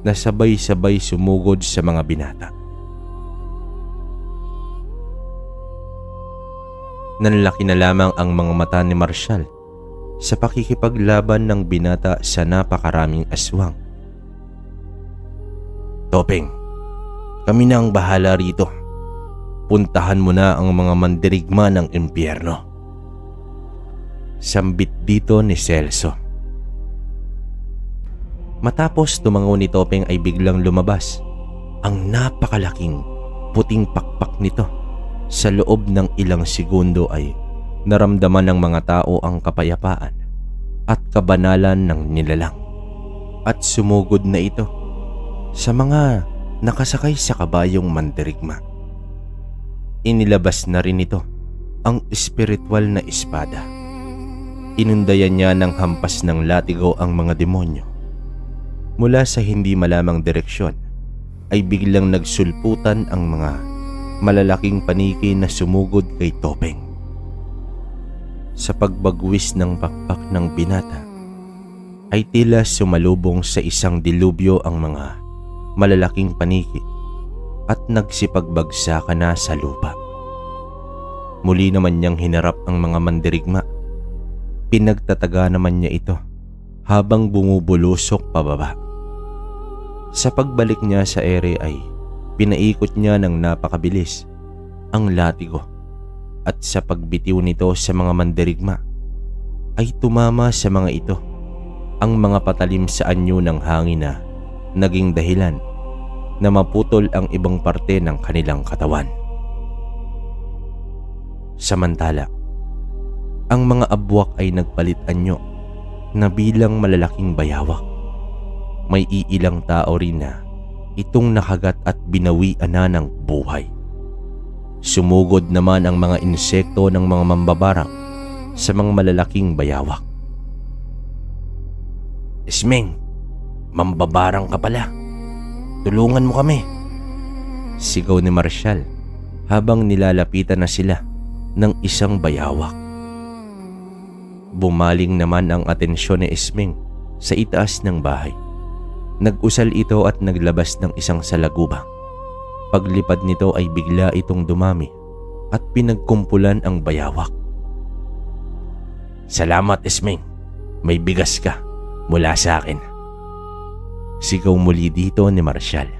na sabay-sabay sumugod sa mga binata. Nanlaki na lamang ang mga mata ni Marshall sa pakikipaglaban ng binata sa napakaraming aswang. "Topeng, kami na ang bahala rito. Puntahan mo na ang mga mandirigma ng impyerno." Sambit dito ni Celso. Matapos tumango ni Topeng ay biglang lumabas ang napakalaking puting pakpak nito. Sa loob ng ilang segundo ay naramdaman ng mga tao ang kapayapaan at kabanalan ng nilalang. At sumugod na ito sa mga nakasakay sa kabayong mandirigma. Inilabas na rin ito ang espiritual na espada. Inundayan niya ng hampas ng latigo ang mga demonyo. Mula sa hindi malamang direksyon ay biglang nagsulputan ang mga malalaking paniki na sumugod kay Topeng. Sa pagbagwis ng pakpak ng binata ay tila sumalubong sa isang dilubyo ang mga malalaking paniki at nagsipagbagsakan na sa lupa. Muli naman niyang hinarap ang mga mandirigma. Pinagtataga naman niya ito habang bumubulusok pababa. Sa pagbalik niya sa ere ay pinaikot niya ng napakabilis ang latigo at sa pagbitiw nito sa mga mandirigma ay tumama sa mga ito ang mga patalim sa anyo ng hangin na naging dahilan na maputol ang ibang parte ng kanilang katawan. Samantala, ang mga abwak ay nagpalit anyo na bilang malalaking bayawak. May iilang tao rin na itong nakagat at binawian na ng buhay. Sumugod naman ang mga insekto ng mga mambabarang sa mga malalaking bayawak. "Ismeng, mambabarang ka pala. Tulungan mo kami," sigaw ni Marshall habang nilalapitan na sila ng isang bayawak. Bumaling naman ang atensyon ni Ismeng sa itaas ng bahay. Nag-usal ito at naglabas ng isang salagubang. Paglipad nito ay bigla itong dumami at pinagkumpulan ang bayawak. "Salamat, Ismeng. May bigas ka mula sa akin," sigaw muli dito ni Marshall.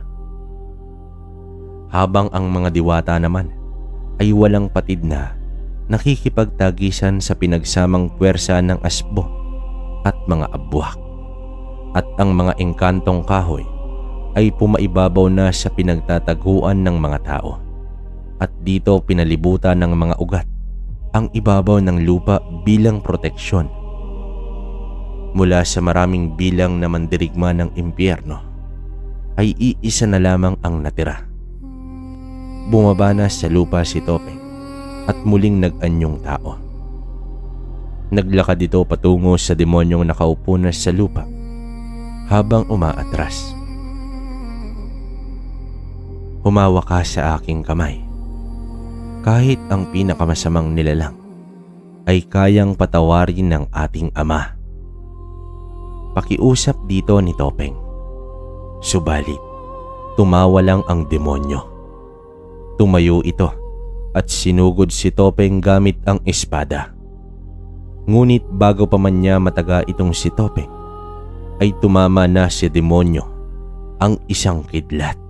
Habang ang mga diwata naman ay walang patid na nakikipagtagisan sa pinagsamang puwersa ng asbo at mga abwak. At ang mga engkantong kahoy ay pumaibabaw na sa pinagtataguan ng mga tao. At dito pinalibutan ng mga ugat ang ibabaw ng lupa bilang proteksyon. Mula sa maraming bilang na mandirigma ng impyerno ay iisa na lamang ang natira. Bumaba na sa lupa si Topeng at muling nag-anyong tao. Naglakad ito patungo sa demonyong nakaupo na sa lupa habang umaatras. "Humawak ka sa aking kamay. Kahit ang pinakamasamang nilalang ay kayang patawarin ng ating Ama," pakiusap dito ni Topeng. Subalit, tumawa lang ang demonyo. Tumayo ito at sinugod si Topeng gamit ang espada. Ngunit bago pa man niya mataga itong si Topeng, ay tumama na si demonyo ang isang kidlat.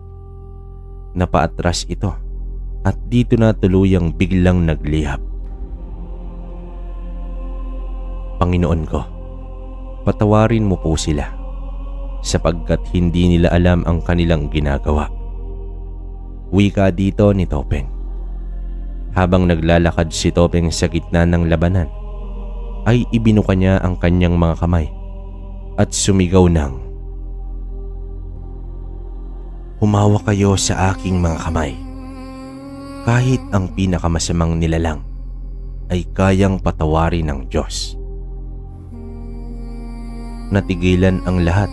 Napaatras ito at dito na tuluyang biglang naglihap. "Panginoon ko, patawarin mo po sila sapagkat hindi nila alam ang kanilang ginagawa," wika dito ni Topeng. Habang naglalakad si Topeng sa gitna ng labanan, ay ibinuka niya ang kanyang mga kamay at sumigaw ng, "Humawak kayo sa aking mga kamay. Kahit ang pinakamasamang nilalang ay kayang patawarin ng Diyos." Natigilan ang lahat.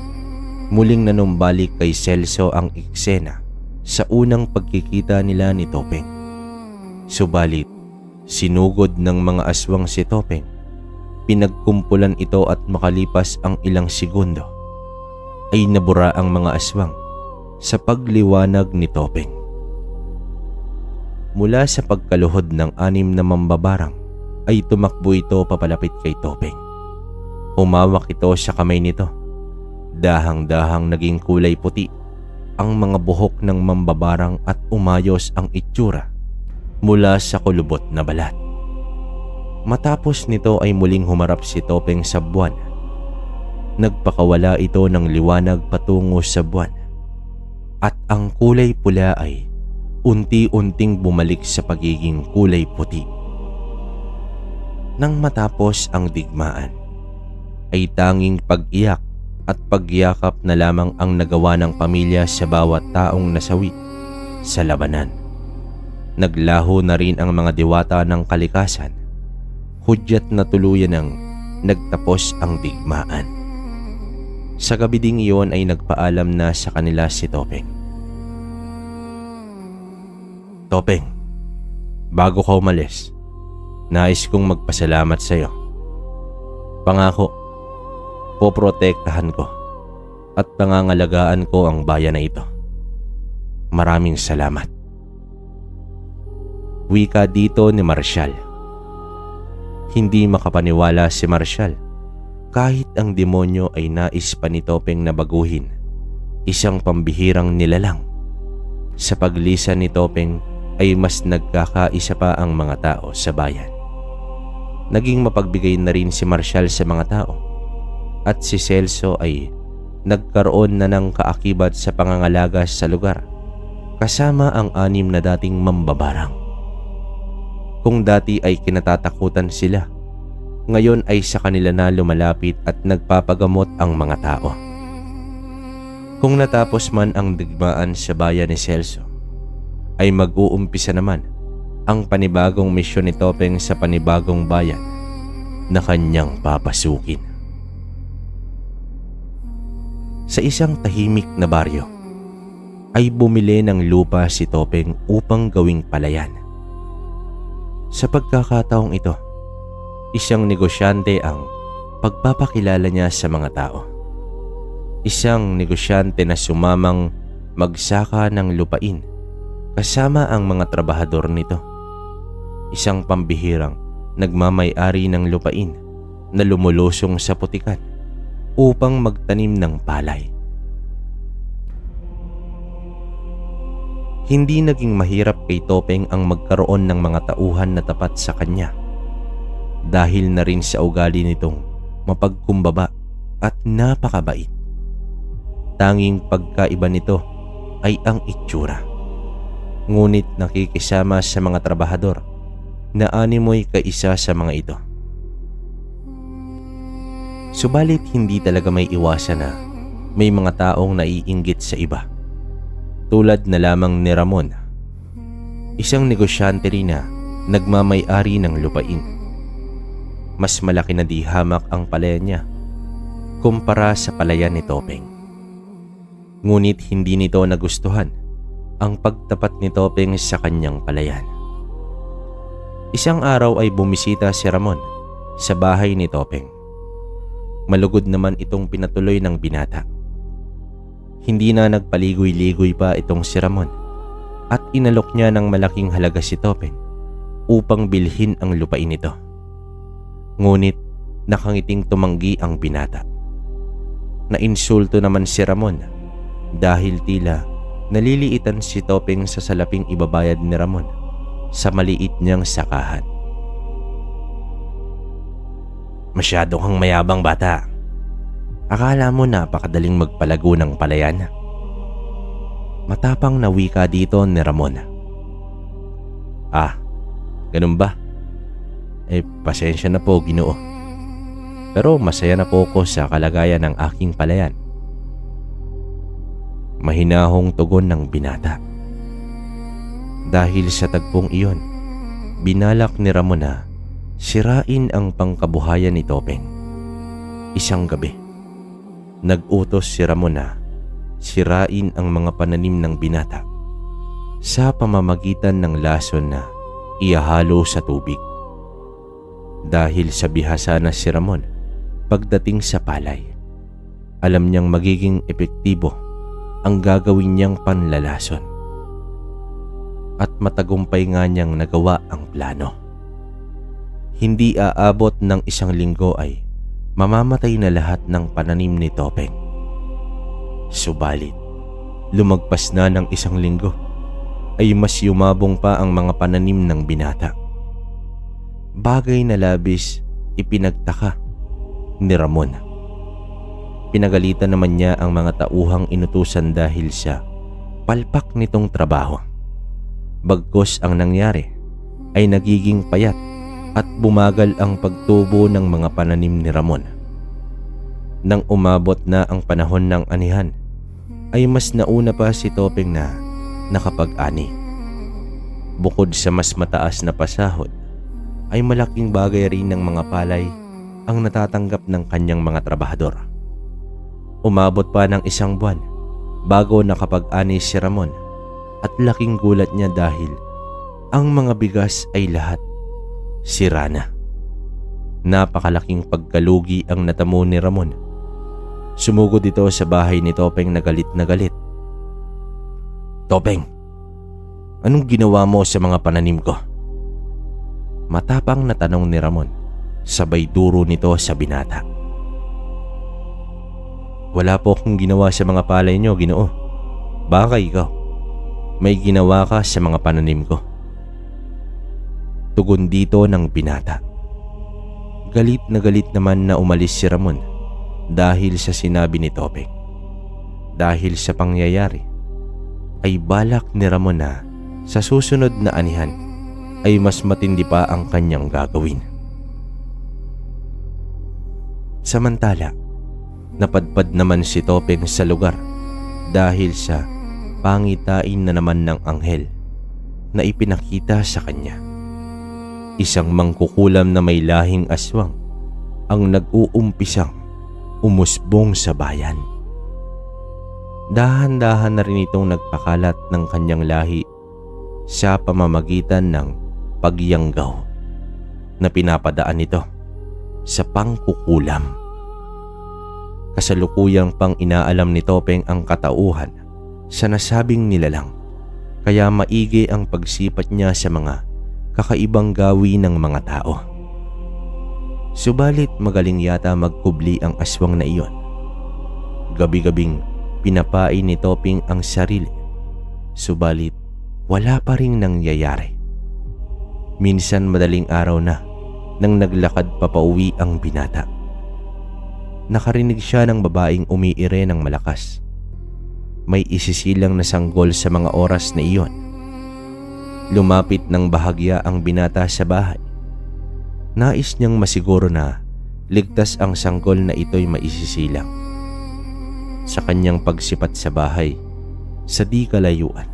Muling nanumbalik kay Celso ang eksena sa unang pagkikita nila ni Topeng. Subalit, sinugod ng mga aswang si Topeng. Pinagkumpulan ito at makalipas ang ilang segundo ay nabura ang mga aswang sa pagliwanag ni Topeng. Mula sa pagkaluhod ng 6 na mambabarang ay tumakbo ito papalapit kay Topeng. Humawak ito sa kamay nito. Dahang-dahang naging kulay puti ang mga buhok ng mambabarang at umayos ang itsura mula sa kulubot na balat. Matapos nito ay muling humarap si Topeng sa buwan. Nagpakawala ito ng liwanag patungo sa buwan at ang kulay pula ay unti-unting bumalik sa pagiging kulay puti. Nang matapos ang digmaan, ay tanging pag-iyak at pagyakap na lamang ang nagawa ng pamilya sa bawat taong nasawi sa labanan. Naglaho na rin ang mga diwata ng kalikasan, hudyat na tuluyan ng nagtapos ang digmaan. Sa gabi ding iyon ay nagpaalam na sa kanila si Topeng. Topeng, bago ka umalis, nais kong magpasalamat sa iyo. Pangako, poprotektahan ko at pangangalagaan ko ang bayan na ito. Maraming salamat. Wika dito ni Marshall. Hindi makapaniwala si Marshall kahit ang demonyo ay nais pa ni Topeng na baguhin isang pambihirang nilalang. Sa paglisan ni Topeng ay mas nagkakaisa pa ang mga tao sa bayan. Naging mapagbigay na rin si Marshall sa mga tao at si Celso ay nagkaroon na ng kaakibat sa pangangalaga sa lugar kasama ang 6 na dating mambabarang. Kung dati ay kinatatakutan sila, ngayon ay sa kanila na lumalapit at nagpapagamot ang mga tao. Kung natapos man ang digmaan sa bayan ni Celso, ay mag-uumpisa naman ang panibagong misyon ni Topeng sa panibagong bayan na kanyang papasukin. Sa isang tahimik na baryo, ay bumili ng lupa si Topeng upang gawing palayan. Sa pagkakataong ito, isang negosyante ang pagpapakilala niya sa mga tao. Isang negosyante na sumamang magsaka ng lupain kasama ang mga trabahador nito. Isang pambihirang nagmamay-ari ng lupain na lumulusong sa putikan upang magtanim ng palay. Hindi naging mahirap kay Topeng ang magkaroon ng mga tauhan na tapat sa kanya dahil na rin sa ugali nitong mapagkumbaba at napakabait. Tanging pagkaiba nito ay ang itsura. Ngunit nakikisama sa mga trabahador na animoy kaisa sa mga ito. Subalit hindi talaga may iwasan na may mga taong naiinggit sa iba. Tulad na lamang ni Ramon, isang negosyante rin na nagmamay-ari ng lupain. Mas malaki na di hamak ang palayan niya kumpara sa palayan ni Topeng. Ngunit hindi nito nagustuhan ang pagtapat ni Topeng sa kanyang palayan. Isang araw ay bumisita si Ramon sa bahay ni Topeng. Malugod naman itong pinatuloy ng binata. Hindi na nagpaligoy-ligoy pa itong si Ramon at inalok niya ng malaking halaga si Topeng upang bilhin ang lupain nito. Ngunit nakangiting tumanggi ang binata. Nainsulto naman si Ramon dahil tila naliliitan si Topeng sa salaping ibabayad ni Ramon sa maliit niyang sakahan. Masyado kang mayabang, bata. Akala mo napakadaling magpalago ng palayan? Matapang na wika dito ni Ramon. Ah, ganun ba? Pasensya na po, Ginoo. Pero masaya na po ko sa kalagayan ng aking palayan. Mahinahong tugon ng binata. Dahil sa tagpong iyon, binalak ni Ramon na sirain ang pangkabuhayan ni Topeng. Isang gabi, nag-utos si Ramon na sirain ang mga pananim ng binata sa pamamagitan ng lason na iahalo sa tubig. Dahil sa bihasa na si Ramon pagdating sa palay, Alam niyang magiging epektibo ang gagawin niyang panlalason. At matagumpay nga niyang nagawa ang plano. Hindi aabot ng 1 linggo ay mamamatay na lahat ng pananim ni Topeng. Subalit, lumagpas na ng 1 linggo ay mas yumabong pa ang mga pananim ng binata. Bagay na labis ipinagtaka ni Ramon. Pinagalitan naman niya ang mga tauhang inutusan dahil sa palpak nitong trabaho. Bagkus ang nangyari ay nagiging payat at bumagal ang pagtubo ng mga pananim ni Ramon. Nang umabot na ang panahon ng anihan, ay mas nauna pa si Topeng na nakapag-ani. Bukod sa mas mataas na pasahod, ay malaking bagay rin ng mga palay ang natatanggap ng kanyang mga trabahador. Umabot pa ng 1 buwan bago nakapag-ani si Ramon at laking gulat niya dahil ang mga bigas ay lahat sira na. Napakalaking pagkalugi ang natamo ni Ramon. Sumugod ito sa bahay ni Topeng na galit na galit. "Topeng, anong ginawa mo sa mga pananim ko?" Matapang na tanong ni Ramon, sabay duro nito sa binata. "Wala po akong ginawa sa mga palay niyo, Ginoo. Baka ikaw may ginawa ka sa mga pananim ko." Tugon dito ng binata. Galit na galit naman na umalis si Ramon dahil sa sinabi ni Topeng. Dahil sa pangyayari, ay balak ni Ramon na sa susunod na anihan ay mas matindi pa ang kanyang gagawin. Samantala, napadpad naman si Topeng sa lugar dahil sa pangitain na naman ng anghel na ipinakita sa kanya. Isang mangkukulam na may lahing aswang ang nag-uumpisang umusbong sa bayan. Dahan-dahan na rin itong nagpakalat ng kanyang lahi sa pamamagitan ng pagyanggaw na pinapadaan nito sa pangkukulam. Kasalukuyang pang inaalam ni Topeng ang katauhan sa nasabing nilalang, kaya maigi ang pagsipat niya sa mga kakaibang gawi ng mga tao. Subalit magaling yata magkubli ang aswang na iyon. Gabi-gabing pinapain ni Topeng ang sarili, subalit wala pa ring nangyayari. Minsan madaling araw na nang naglakad papauwi ang binata. Nakarinig siya ng babaeng umiire ng malakas. May isisilang na sanggol sa mga oras na iyon. Lumapit ng bahagya ang binata sa bahay. Nais niyang masiguro na ligtas ang sanggol na ito'y maisisilang. Sa kanyang pagsipat sa bahay, sa di kalayuan,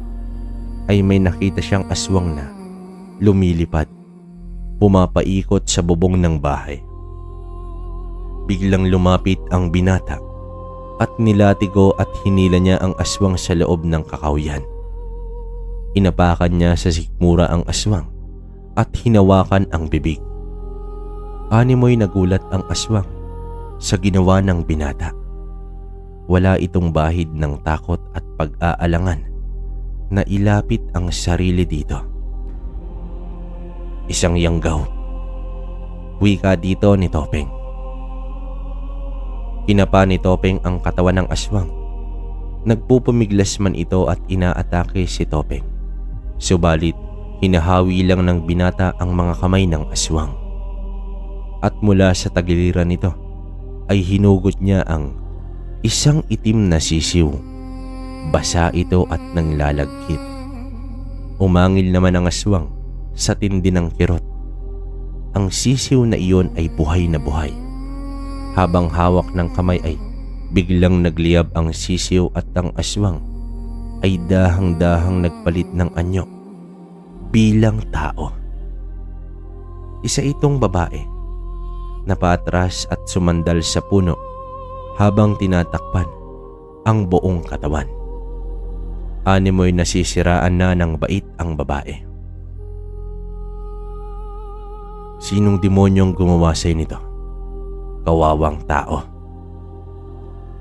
ay may nakita siyang aswang na lumilipad, pumapaikot sa bubong ng bahay. Biglang lumapit ang binata at nilatigo at hinila niya ang aswang sa loob ng kakawyan. Inapakan niya sa sikmura ang aswang at hinawakan ang bibig. Animoy nagulat ang aswang sa ginawa ng binata. Wala itong bahid ng takot at pag-aalangan na ilapit ang sarili dito. "Isang yanggaw," wika dito ni Topeng. Kinapa ni Topeng ang katawan ng aswang. Nagpupumiglas man ito at inaatake si Topeng. Subalit, hinahawi lang ng binata ang mga kamay ng aswang. At mula sa tagiliran nito, ay hinugot niya ang isang itim na sisiw. Basa ito at nanglalagkit. Umangil naman ang aswang sa tindi ng kirot. Ang sisiw na iyon ay buhay na buhay. Habang hawak ng kamay ay biglang nagliyab ang sisiw at ang aswang ay dahang-dahang nagpalit ng anyo bilang tao. Isa itong babae na paatras at sumandal sa puno habang tinatakpan ang buong katawan. Animoy nasisiraan na ng bait ang babae. "Sinong demonyong gumawa sa'yo nito? Kawawang tao."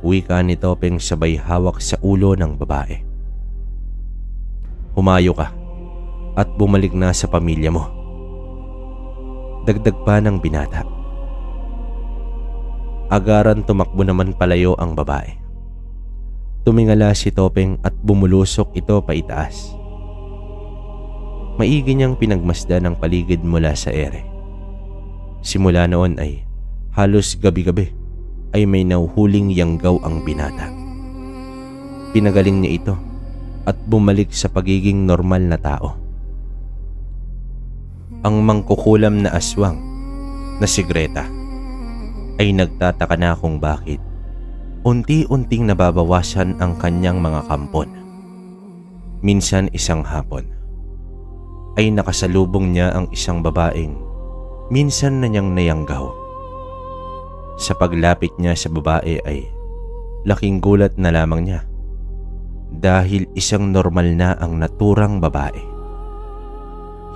Wika ni Topeng sabay hawak sa ulo ng babae. Humayo ka at bumalik na sa pamilya mo. Dagdag pa ng binata. Agaran tumakbo naman palayo ang babae. Tumingala si Topeng at bumulusok ito paitaas. Maigi niyang pinagmasdan ang paligid mula sa ere. Simula noon ay halos gabi-gabi ay may nauhuling yanggaw ang binata. Pinagaling niya ito at bumalik sa pagiging normal na tao. Ang mangkukulam na aswang na si Greta ay nagtataka na kung bakit unti-unting nababawasan ang kanyang mga kampon. Minsan isang hapon ay nakasalubong niya ang isang babaeng minsan na niyang nayanggaw. Sa paglapit niya sa babae ay laking gulat na lamang niya dahil isang normal na ang naturang babae.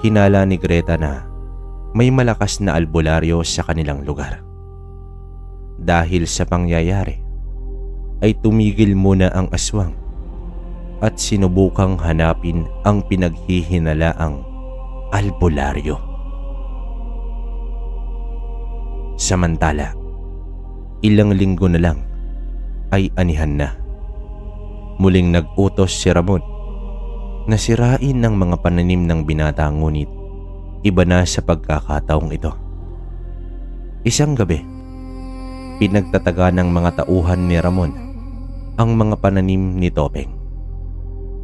Hinala ni Greta na may malakas na albularyo sa kanilang lugar. Dahil sa pangyayari ay tumigil muna ang aswang at sinubukang hanapin ang pinaghihinalaang albularyo. Samantala, ilang linggo na lang ay anihan na. Muling nag-utos si Ramon na sirain ng mga pananim ng binata, ngunit iba na sa pagkakataong ito. Isang gabi, pinagtataga ng mga tauhan ni Ramon ang mga pananim ni Topeng.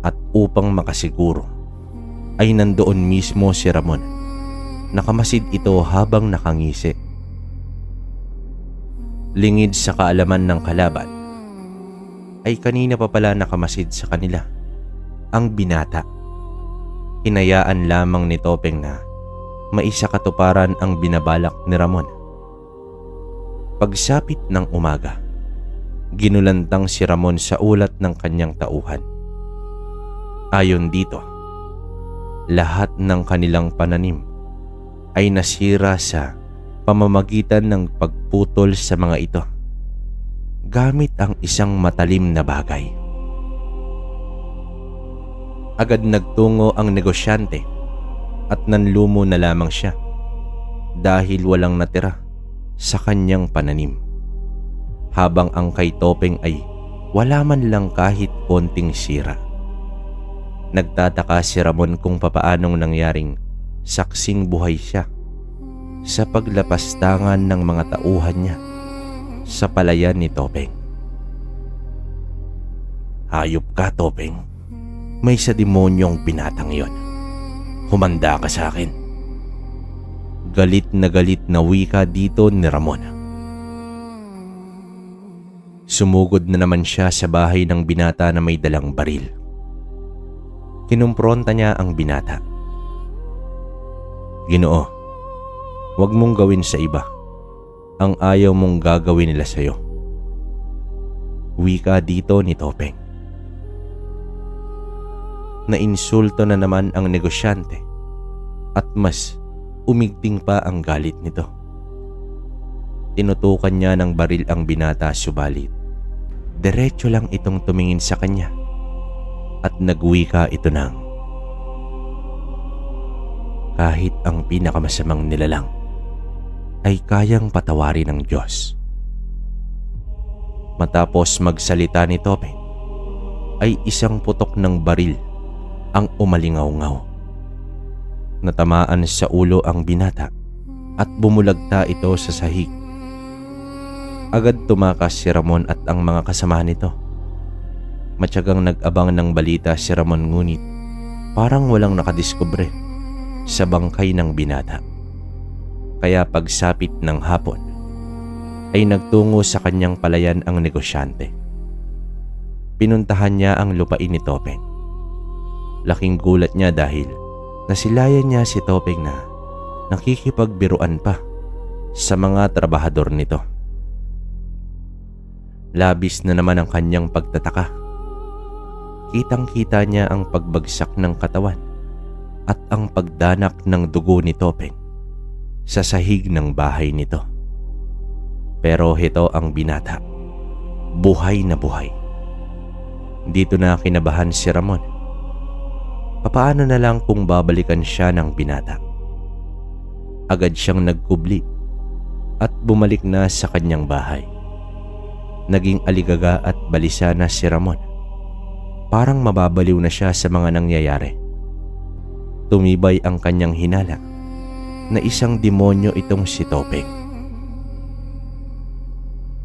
At upang makasiguro ay nandoon mismo si Ramon. Nakamasid ito habang nakangisi. Lingid sa kaalaman ng kalaban ay kanina pa pala nakamasid sa kanila ang binata. Hinayaan lamang ni Topeng na maisakatuparan ang binabalak ni Ramon. Pagsapit ng umaga, ginulantang si Ramon sa ulat ng kanyang tauhan. Ayon dito, lahat ng kanilang pananim ay nasira sa pamamagitan ng pagputol sa mga ito gamit ang isang matalim na bagay. Agad nagtungo ang negosyante at nanlumo na lamang siya dahil walang natira sa kanyang pananim, habang ang kay Topeng ay wala man lang kahit konting sira. Nagtataka si Ramon kung papaanong nangyaring saksing buhay siya sa paglapastangan ng mga tauhan niya sa palayan ni Topeng. Hayop ka, Topeng. May sa demonyong binatang yon. Humanda ka sa akin. Galit na wika dito ni Ramon. Sumugod na naman siya sa bahay ng binata na may dalang baril. Kinumpronta niya ang binata. Ginoo, huwag mong gawin sa iba ang ayaw mong gagawin nila sa'yo. Wika dito ni Topeng. Nainsulto na naman ang negosyante at mas umigting pa ang galit nito. Tinutukan niya ng baril ang binata, subalit diretso lang itong tumingin sa kanya at nagwika ito ng, kahit ang pinakamasamang nilalang ay kayang patawarin ng Diyos. Matapos magsalita ni Topeng ay isang putok ng baril ang umalingaw-ngaw. Natamaan sa ulo ang binata at bumulagta ito sa sahig. Agad tumakas si Ramon at ang mga kasama nito. Matyagang nag-abang ng balita si Ramon, ngunit parang walang nakadiskubre sa bangkay ng binata. Kaya pagsapit ng hapon ay nagtungo sa kanyang palayan ang negosyante. Pinuntahan niya ang lupain ni Topeng. Laking gulat niya dahil nasilayan niya si Topeng na nakikipagbiruan pa sa mga trabahador nito. Labis na naman ang kanyang pagtataka. Kitang-kita niya ang pagbagsak ng katawan at ang pagdanak ng dugo ni Topeng sa sahig ng bahay nito. Pero ito ang binata. buhay na buhay. Dito na kinabahan si Ramon. Papaano na lang kung babalikan siya ng binata? Agad siyang nagkubli at bumalik na sa kanyang bahay. Naging aligaga at balisa na si Ramon. Parang mababaliw na siya sa mga nangyayari. Tumibay ang kanyang hinala na isang demonyo itong si Topeng.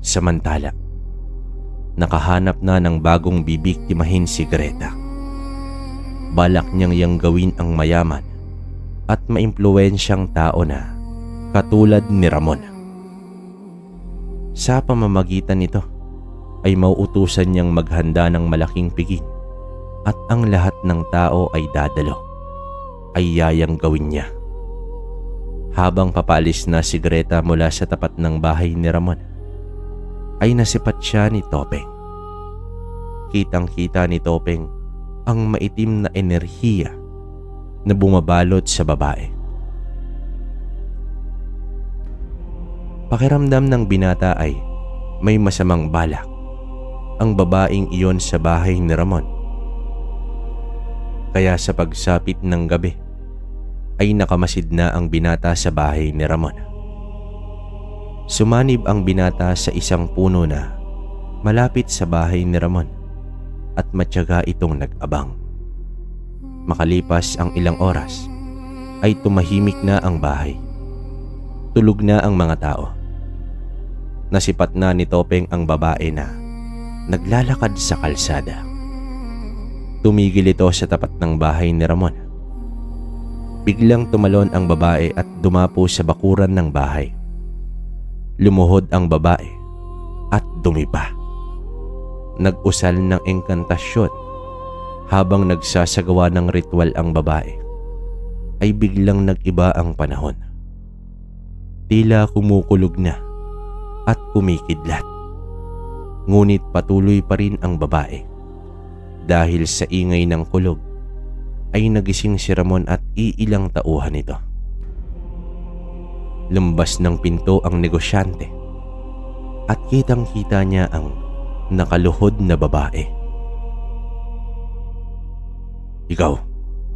Samantala, nakahanap na ng bagong bibiktimahin si Greta. Balak niyang yang gawin ang mayaman at maimpluwensyang tao na katulad ni Ramon. Sa pamamagitan nito ay mauutusan niyang maghanda ng malaking piging at ang lahat ng tao ay dadalo, ay yayang gawin niya. Habang papalis na si Greta mula sa tapat ng bahay ni Ramon, ay nasipat siya ni Topeng. Kitang-kita ni Topeng ang maitim na enerhiya na bumabalot sa babae. Pakiramdam ng binata ay may masamang balak ang babaeng iyon sa bahay ni Ramon. Kaya sa pagsapit ng gabi ay nakamasid na ang binata sa bahay ni Ramon. Sumanib ang binata sa isang puno na malapit sa bahay ni Ramon at matyaga itong nag-abang. Makalipas ang ilang oras ay tumahimik na ang bahay. Tulog na ang mga tao. Nasipat na ni Topeng ang babae na naglalakad sa kalsada. Tumigil ito sa tapat ng bahay ni Ramon. Biglang tumalon ang babae at dumapo sa bakuran ng bahay. Lumuhod ang babae at dumiba. Nag-usal ng engkantasyon. Habang nagsasagawa ng ritual ang babae, ay biglang nag-iba ang panahon. Tila kumukulog na at kumikidlat. Ngunit patuloy pa rin ang babae. Dahil sa ingay ng kulog, ay nagising si Ramon at iilang tauhan nito. Lumbas ng pinto ang negosyante at kitang-kita niya ang nakaluhod na babae. "Ikaw,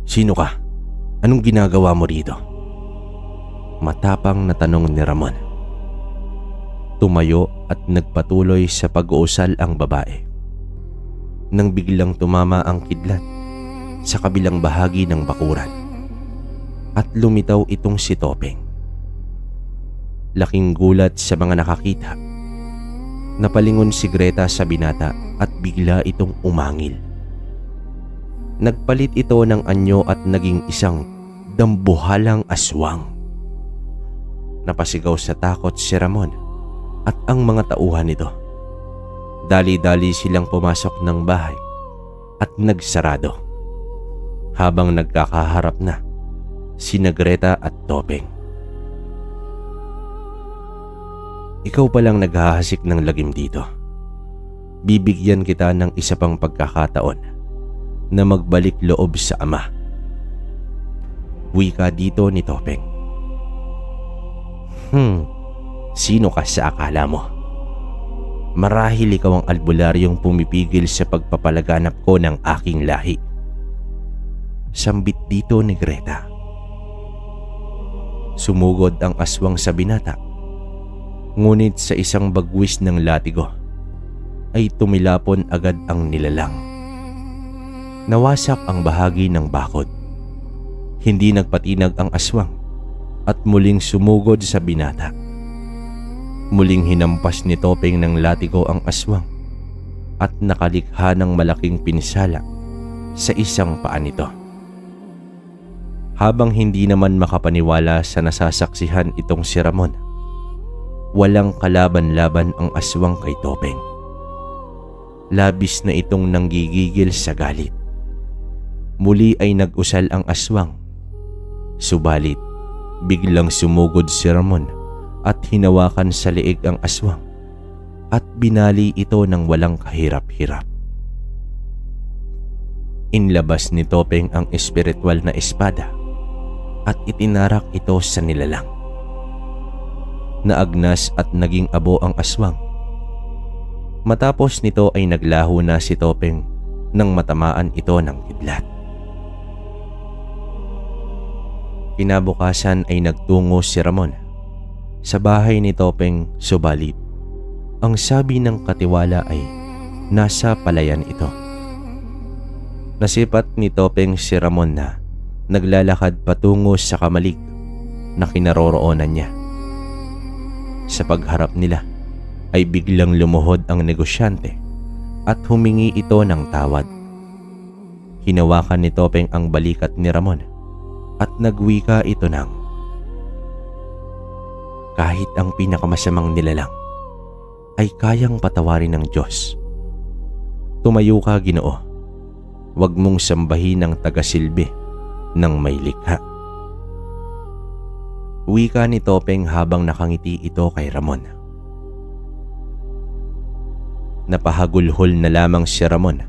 sino ka? Anong ginagawa mo rito?" Matapang na tanong ni Ramon. Tumayo at nagpatuloy sa pag-uusal ang babae. Nang biglang tumama ang kidlat sa kabilang bahagi ng bakuran at lumitaw itong si Topeng. Laking gulat sa mga nakakita. Napalingon si Greta sa binata at bigla itong umangil. Nagpalit ito ng anyo at naging isang dambuhalang aswang. Napasigaw sa takot si Ramon at ang mga tauhan nito. Dali-dali silang pumasok ng bahay at nagsarado. Habang nagkakaharap na sina Greta at Topeng. "Ikaw palang naghahasik ng lagim dito. Bibigyan kita ng isa pang pagkakataon na magbalik loob sa ama." Wika dito ni Topeng. Sino ka sa akala mo? Marahil ikaw ang albularyong pumipigil sa pagpapalaganap ko ng aking lahi. Sambit dito ni Greta. Sumugod ang aswang sa binata. Ngunit sa isang bagwis ng latigo ay tumilapon agad ang nilalang. Nawasak ang bahagi ng bakod. Hindi nagpatinag ang aswang at muling sumugod sa binata. Muling hinampas ni Topeng ng latigo ang aswang at nakalikha ng malaking pinsala sa isang paa nito. Habang hindi naman makapaniwala sa nasasaksihan itong si Ramon, walang kalaban-laban ang aswang kay Topeng. Labis na itong nanggigigil sa galit. Muli ay nag-usal ang aswang. Subalit, biglang sumugod si Ramon at hinawakan sa leeg ang aswang at binali ito ng walang kahirap-hirap. Inlabas ni Topeng ang espiritual na espada at itinarak ito sa nilalang. Naagnas at naging abo ang aswang. Matapos nito ay naglaho na si Topeng nang matamaan ito ng kidlat. Kinabukasan ay nagtungo si Ramon sa bahay ni Topeng, subalit ang sabi ng katiwala ay nasa palayan ito. Nasipat ni Topeng si Ramon na naglalakad patungo sa kamalig na kinaroroonan niya. Sa pagharap nila ay biglang lumuhod ang negosyante at humingi ito ng tawad. Hinawakan ni Topeng ang balikat ni Ramon at nagwika ito ng, "Kahit ang pinakamasamang nilalang ay kayang patawarin ng Diyos. Tumayo ka, Ginoo. Huwag mong sambahin ang tagasilbi ng may likha." Wika ni Topeng habang nakangiti ito kay Ramon. Napahagulhol na lamang si Ramon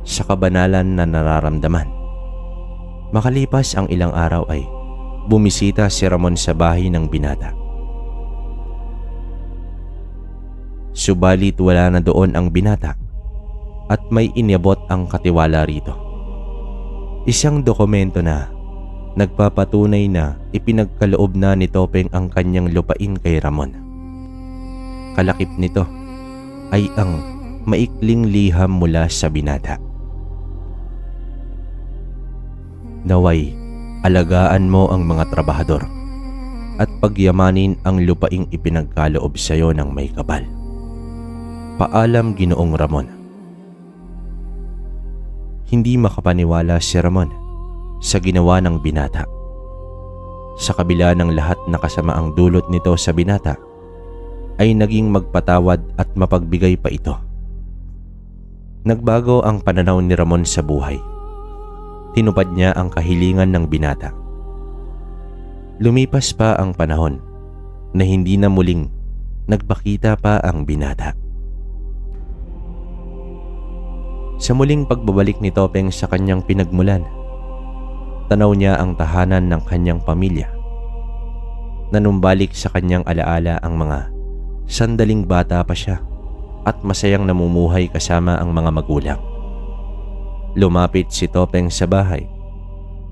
sa kabanalan na nararamdaman. Makalipas ang ilang araw ay bumisita si Ramon sa bahay ng binata. Subalit wala na doon ang binata at may inabot ang katiwala rito. Isang dokumento na nagpapatunay na ipinagkaloob na ni Topeng ang kanyang lupain kay Ramon. Kalakip nito ay ang maikling liham mula sa binata. "Naway, alagaan mo ang mga trabahador at pagyamanin ang lupaing ipinagkaloob sa iyo ng may kapal. Paalam, Ginoong Ramon." Hindi makapaniwala si Ramon sa ginawa ng binata. Sa kabila ng lahat na kasamaang dulot nito sa binata, ay naging magpatawad at mapagbigay pa ito. Nagbago ang pananaw ni Ramon sa buhay. Tinupad niya ang kahilingan ng binata. Lumipas pa ang panahon na hindi na muling nagpakita pa ang binata. Sa muling pagbabalik ni Topeng sa kanyang pinagmulan, tanaw niya ang tahanan ng kanyang pamilya. Nanumbalik sa kanyang alaala ang mga sandaling bata pa siya at masayang namumuhay kasama ang mga magulang. Lumapit si Topeng sa bahay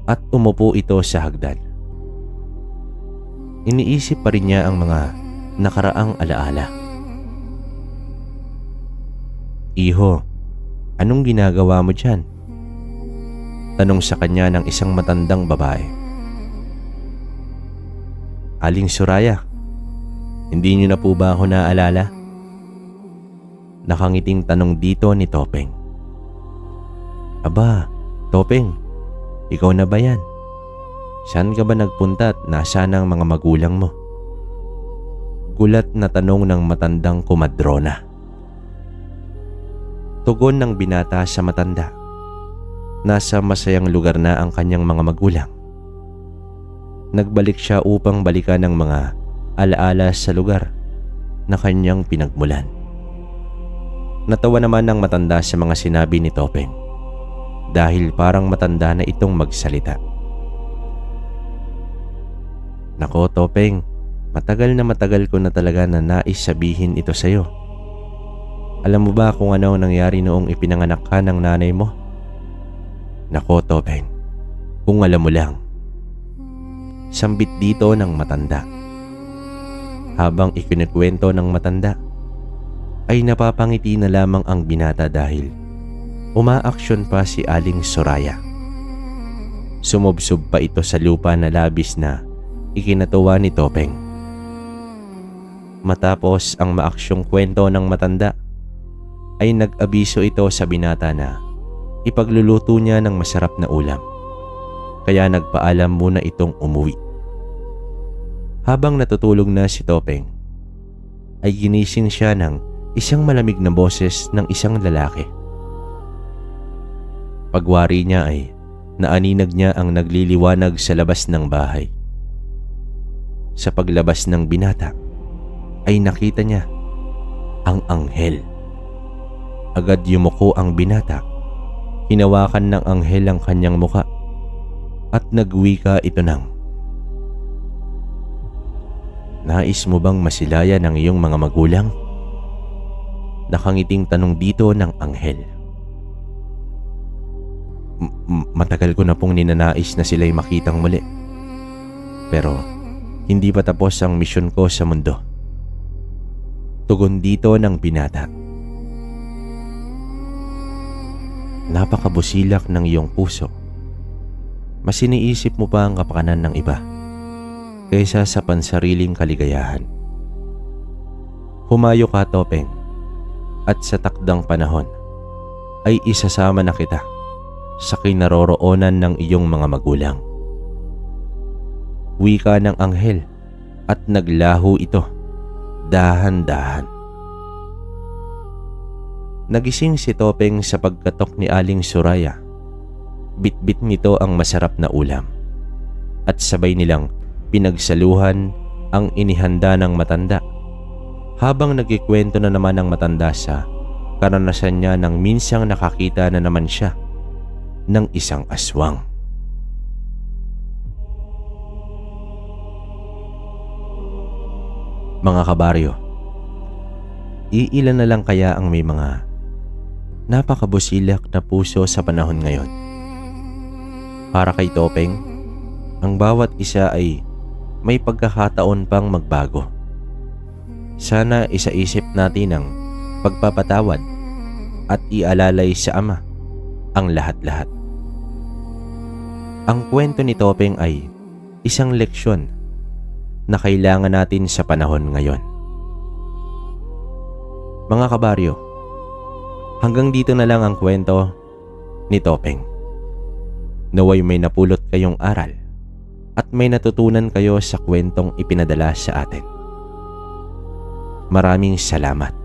at umupo ito sa hagdan. Iniisip pa rin niya ang mga nakaraang alaala. "Iho, anong ginagawa mo dyan?" tanong sa kanya ng isang matandang babae. "Aling Soraya, hindi niyo na po ba ako naaalala?" Nakangiting tanong dito ni Topeng. "Aba, Topeng, ikaw na ba yan? Saan ka ba nagpunta at nasaan ang mga magulang mo?" Gulat na tanong ng matandang kumadrona. Tugon ng binata sa matanda. Nasa masayang lugar na ang kanyang mga magulang. Nagbalik siya upang balikan ang mga alaala sa lugar na kanyang pinagmulan. Natawa naman ang matanda sa mga sinabi ni Topeng dahil parang matanda na itong magsalita. "Nako, Topeng, matagal ko na talaga na nais sabihin ito sa'yo. Alam mo ba kung ano nangyari noong ipinanganak ka ng nanay mo?" "Nako, Topeng, kung alam mo lang." Sambit dito ng matanda. Habang ikinikwento ng matanda, ay napapangiti na lamang ang binata dahil umaaksyon pa si Aling Soraya. Sumubsob pa ito sa lupa na labis na ikinatuwa ni Topeng. Matapos ang maaksyong kwento ng matanda, ay nag-abiso ito sa binata na ipagluluto niya ng masarap na ulam. Kaya nagpaalam muna itong umuwi. Habang natutulog na si Topeng, ay ginising siya ng isang malamig na boses ng isang lalaki. Pagwari niya ay naaninag niya ang nagliliwanag sa labas ng bahay. Sa paglabas ng binata, ay nakita niya ang anghel. Agad yumuko ang binata. Hinawakan ng anghel ang kanyang muka at nagwika ito ng, "Nais mo bang masilayan ang iyong mga magulang? nakangiting tanong dito ng anghel. Matagal ko na pong ninanais na sila'y makitang muli. Pero hindi pa tapos ang misyon ko sa mundo. Tugon dito ng binata. Napakabusilak ng iyong puso. Mas iniisip mo pa ang kapakanan ng iba kaysa sa pansariling kaligayahan. Humayo ka, Topeng, at sa takdang panahon ay isasama na kita sa kinaroroonan ng iyong mga magulang. Wika ng anghel at naglaho ito dahan-dahan. Nagising si Topeng sa pagkatok ni Aling Suraya. Bitbit nito ang masarap na ulam at sabay nilang pinagsaluhan ang inihanda ng matanda habang nagkikwento na naman ang matanda sa karanasan niya nang minsang nakakita na naman siya ng isang aswang. Mga kabaryo, iilan na lang kaya ang may mga napakabusilak na puso sa panahon ngayon? Para kay Topeng, ang bawat isa ay may pagkakataon pang magbago. Sana isaisip natin ang pagpapatawad at ialalay sa Ama ang lahat-lahat. Ang kwento ni Topeng ay isang leksyon na kailangan natin sa panahon ngayon. Mga kabaryo, hanggang dito na lang ang kwento ni Topeng. Naway may napulot kayong aral at may natutunan kayo sa kwentong ipinadala sa atin. Maraming salamat.